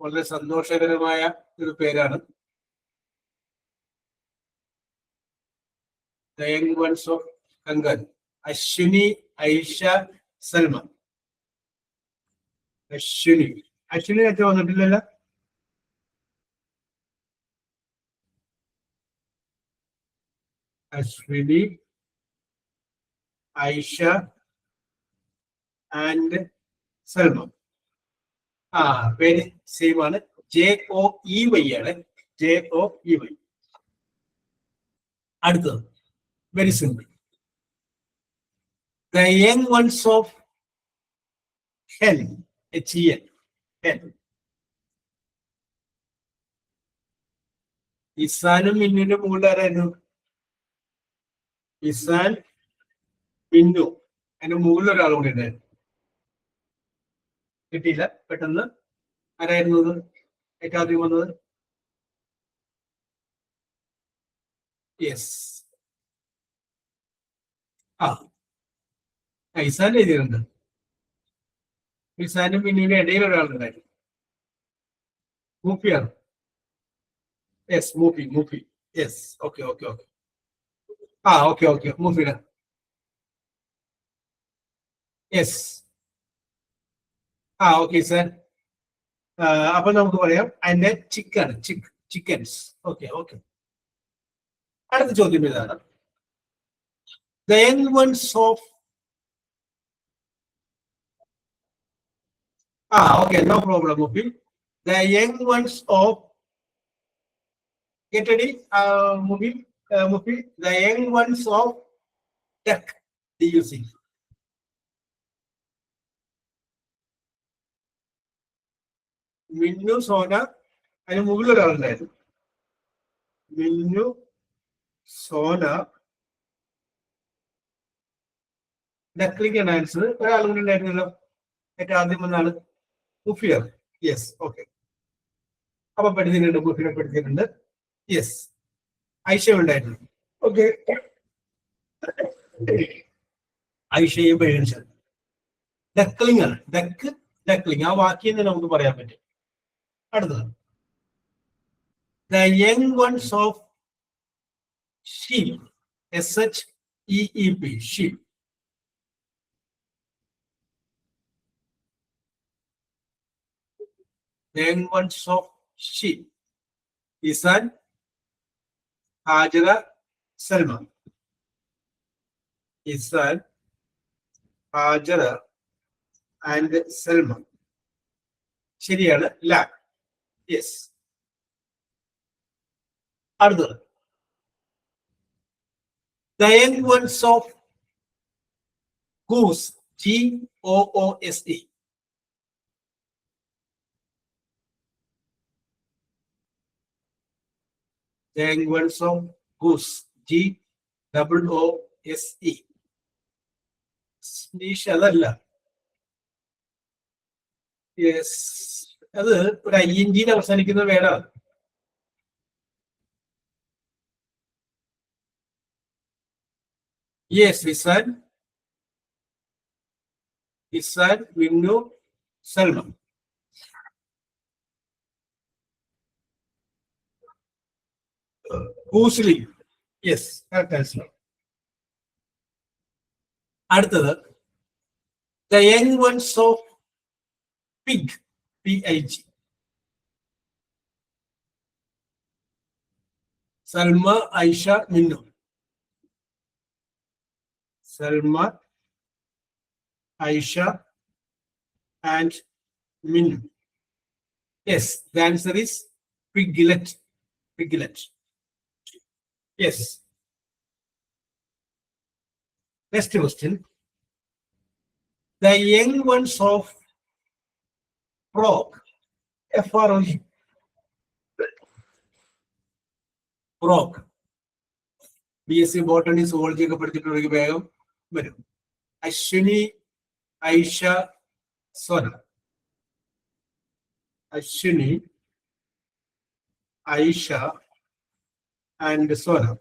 വളരെ സന്തോഷകരമായ ഒരു പേരാണ്. The young ones of kangaroo. Ashwini, Aisha, Salma. Ashwini, Ashwini നേരത്തെ വന്നിട്ടില്ലല്ലോ? Ashwini, Aisha and Salma. പേര് സെയിം ആണ്. JOEY ആണ്. JOEY. അടുത്തത് very simple. The young ones of hen. HEN. Hen. ഇസാനും മിന്നുവിന്റെ മുകളിൽ ആരായിരുന്നു? ഇസാൻ, മിന്നു. അതിന്റെ മുകളിൽ ഒരാൾ കൂടി ഉണ്ടായിരുന്നു. കിട്ടിയില്ല. പെട്ടെന്ന് ആരായിരുന്നു ഏറ്റവും ആദ്യം വന്നത്? യെസ്, ഇസാൻ എഴുതിയിട്ടുണ്ട്. ഇസാനും മിന്നുവിന്റെ ഇടയിൽ ഒരാളുണ്ടായിരുന്നു. മൂപ്പിയാണ്. Yes, Moopi. Yes, okay okay okay. Okay Mufina. Yes. Okay sir. അപ്പൊ നമുക്ക് പറയാം അതിന്റെ ചിക്കൻസ്. ഓക്കെ. അടുത്ത ചോദ്യം ഇതാണ്. The young ones of okay, no problem, Mufi. The young ones of get ready, Mufi. The young ones of duck. Do you see? മിന്നു സോന, അതിന് മുകളിൽ ഒരാളുണ്ടായിരുന്നു. മിന്നു Sona duckling answer. ഒരാൾ കൂടി ഉണ്ടായിരുന്നല്ലോ, ഏറ്റവും ആദ്യം വന്നാണ് മുഫിയർ. യെസ്. ഓക്കെ. അപ്പൊ പഠിച്ചിട്ടുണ്ട്, മുഫിനെ പഠിച്ചിട്ടുണ്ട്. യെസ്. ഐഷ ഉണ്ടായിരുന്നു. ഓക്കെ. ഐഷയും പേഴ്സ് ഡക്ലിംഗ് ആണ്. ഡക്ലിംഗ് ആ വാക്യം തന്നെ നമുക്ക് പറയാൻ പറ്റും. അടുത്തത് the young ones of sheep. SHEEP. Sheep. young ones of sheep. Isan, Hajara, Salma. Isan, Hajara, and Salma. ശരിയാണ്. ലാ. യെസ്. അടുത്തത് the young ones of goose. GOOSE. The young ones of goose. GOOSE. സ്നീഷ് അതല്ല. Yes, അത് ഒരു ING അവസാനിക്കുന്ന വേടാണ്. Yes. Isan, Vinnu, Salma. Goosling. Yes, correct answer. അടുത്തത് the young ones of pig. PIG. Salma, Aisha, Minnu. Salma, Aisha, and Minnu. Yes, the answer is piglet. Yes. Next question. The young ones of frog. FROG. Frog. BSc Botany Zoology ഒക്കെ പഠിച്ചിട്ടുള്ള വേഗം വരും. Ashwini, Aisha, Sona. Ashwini, Aisha, and Sona.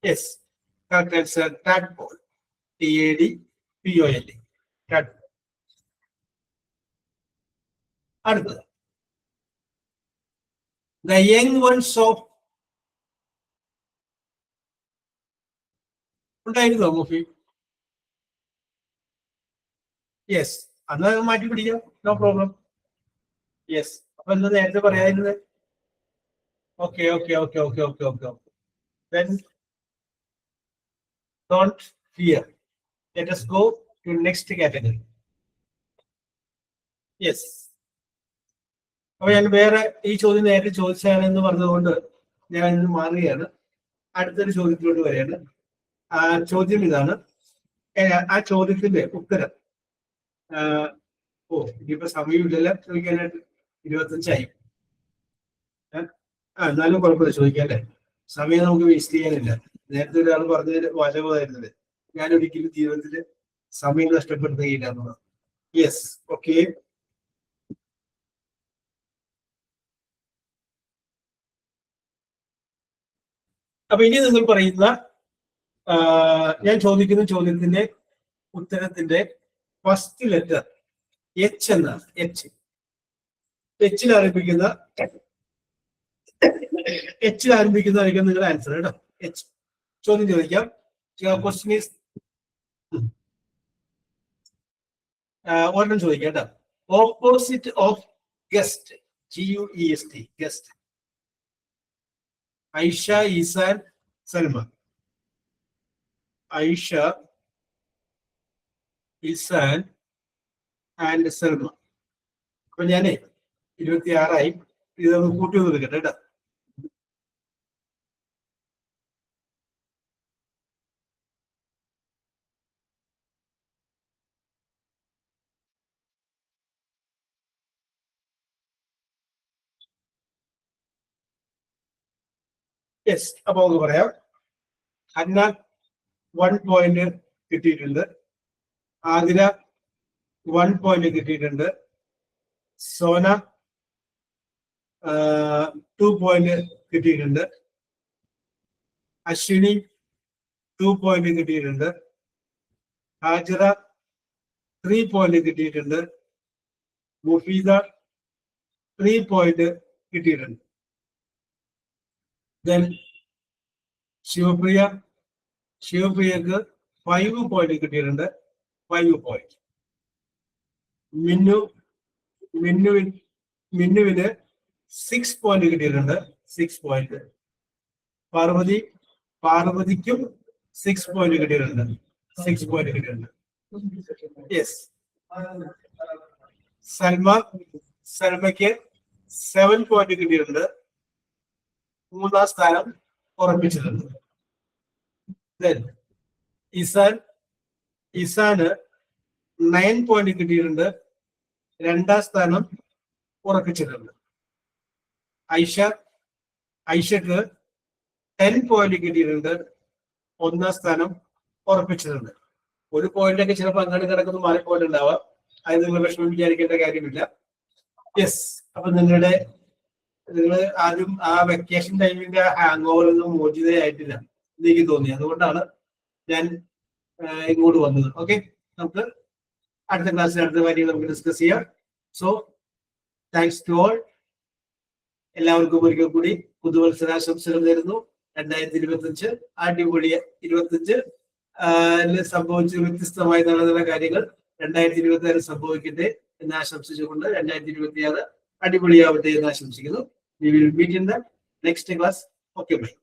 Yes, correct answer. Tadpole. TADPOLE. Tadpole. അടുത്തത് the young ones of ഉണ്ടായിരുന്നോ മുഫി? Yes, അന്ന് മാറ്റി പിടിക്കാം. No problem. Yes. അപ്പൊ എന്താ നേരത്തെ പറയാതിരുന്നത്? Okay. Then don't fear. Let us go to next category. Yes. അപ്പൊ ഞാൻ വേറെ ഈ ചോദ്യം നേരത്തെ ചോദിച്ചാണെന്ന് പറഞ്ഞതുകൊണ്ട് ഞാൻ ഇന്ന് മാറുകയാണ്. അടുത്തൊരു ചോദ്യത്തിലോട്ട് വരികയാണ്. ചോദ്യം ഇതാണ്. ആ ചോദ്യത്തിന്റെ ഉത്തരം ഇനിയിപ്പോ സമയമില്ലല്ലോ ചോദിക്കാനായിട്ട്. 25 എന്നാലും കുഴപ്പമില്ല, ചോദിക്കാം അല്ലേ? സമയം നമുക്ക് വേസ്റ്റ് ചെയ്യാനില്ല. നേരത്തെ ഒരാൾ പറഞ്ഞ വാചകമായിരുന്നത്, ഞാൻ ഒരിക്കലും ജീവിതത്തിൽ സമയം നഷ്ടപ്പെടുത്തുകയില്ല എന്നുള്ളത്. യെസ്. ഓക്കെ. അപ്പൊ ഇനി നിങ്ങൾ പറയുന്ന ഞാൻ ചോദിക്കുന്ന ചോദ്യത്തിന്റെ ഉത്തരത്തിന്റെ ഫസ്റ്റ് ലെറ്റർ എച്ച് എന്നാണ്. എച്ചിൽ ആരംഭിക്കുന്നതായിരിക്കും നിങ്ങളുടെ ആൻസർ കേട്ടോ. എച്ച്. ചോദ്യം ചോദിക്കാം. ക്വസ്റ്റ്യൻ ഈസ് ഒരെണ്ണം ചോദിക്കാം കേട്ടോ. Opposite of guest, GUEST, guest. Aisha, is an, Salma. Aisha, is an and Salma. അപ്പൊ ഞാനേ 26 ഇതൊന്ന് കൂട്ടി ഒന്ന് വെക്കട്ടെ കേട്ടോ. യെസ്, അപ്പൊ നമുക്ക് പറയാം. ഹന്ന 1 പോയിന്റ് കിട്ടിയിട്ടുണ്ട്. ആതിര 1 പോയിന്റ് കിട്ടിയിട്ടുണ്ട്. സോന 2 പോയിന്റ് കിട്ടിയിട്ടുണ്ട്. അശ്വിനി 2 പോയിന്റ് കിട്ടിയിട്ടുണ്ട്. ഹാജിറ 3 പോയിന്റ് കിട്ടിയിട്ടുണ്ട്. മുഫീദ 3 പോയിന്റ് കിട്ടിയിട്ടുണ്ട്. Then ശിവപ്രിയക്ക് 5 പോയിന്റ് കിട്ടിയിട്ടുണ്ട്. 5 പോയിന്റ്. മിന്നുവിന് 6 പോയിന്റ് കിട്ടിയിട്ടുണ്ട്. 6 പോയിന്റ്. പാർവതിക്കും 6 പോയിന്റ് കിട്ടിയിട്ടുണ്ട്. 6 പോയിന്റ് കിട്ടിയിട്ടുണ്ട്. യെസ്. സൽമയ്ക്ക് 7 പോയിന്റ് കിട്ടിയിട്ടുണ്ട്. 3-ാം സ്ഥാനം ഉറപ്പിച്ചിട്ടുണ്ട്. ഇസാന് 9 പോയിന്റ് കിട്ടിയിട്ടുണ്ട്. 2-ാം സ്ഥാനം ഉറപ്പിച്ചിട്ടുണ്ട്. ഐഷക്ക് 10 പോയിന്റ് കിട്ടിയിട്ടുണ്ട്. 1-ാം സ്ഥാനം ഉറപ്പിച്ചിട്ടുണ്ട്. 1 പോയിന്റൊക്കെ ചിലപ്പോൾ അങ്ങനെ കിടക്കുന്ന മാറിപ്പോയിട്ടുണ്ടാവാം. അത് നിങ്ങൾ വിഷമം വിചാരിക്കേണ്ട കാര്യമില്ല. യെസ്. അപ്പൊ നിങ്ങൾ ആരും ആ വെക്കേഷൻ ടൈമിന്റെ ഹാങ് ഓവറൊന്നും മോചിതയായിട്ടില്ല എനിക്ക് തോന്നി. അതുകൊണ്ടാണ് ഞാൻ ഇങ്ങോട്ട് വന്നത്. ഓക്കെ, നമുക്ക് അടുത്ത ക്ലാസ്സിൽ അടുത്ത കാര്യങ്ങൾ നമുക്ക് ഡിസ്കസ് ചെയ്യാം. So thanks to all. എല്ലാവർക്കും ഒരിക്കൽ കൂടി പുതുവത്സരാശംസകൾ നേരുന്നു. 2025 അടിപൊളി 25 സംഭവിച്ച വ്യത്യസ്തമായ നല്ല നല്ല കാര്യങ്ങൾ 2026 സംഭവിക്കട്ടെ എന്ന് ആശംസിച്ചുകൊണ്ട് 2026 അടിപൊളിയാവട്ടെ എന്ന് ആശംസിക്കുന്നു. We will meet in the next class. Okay, bye.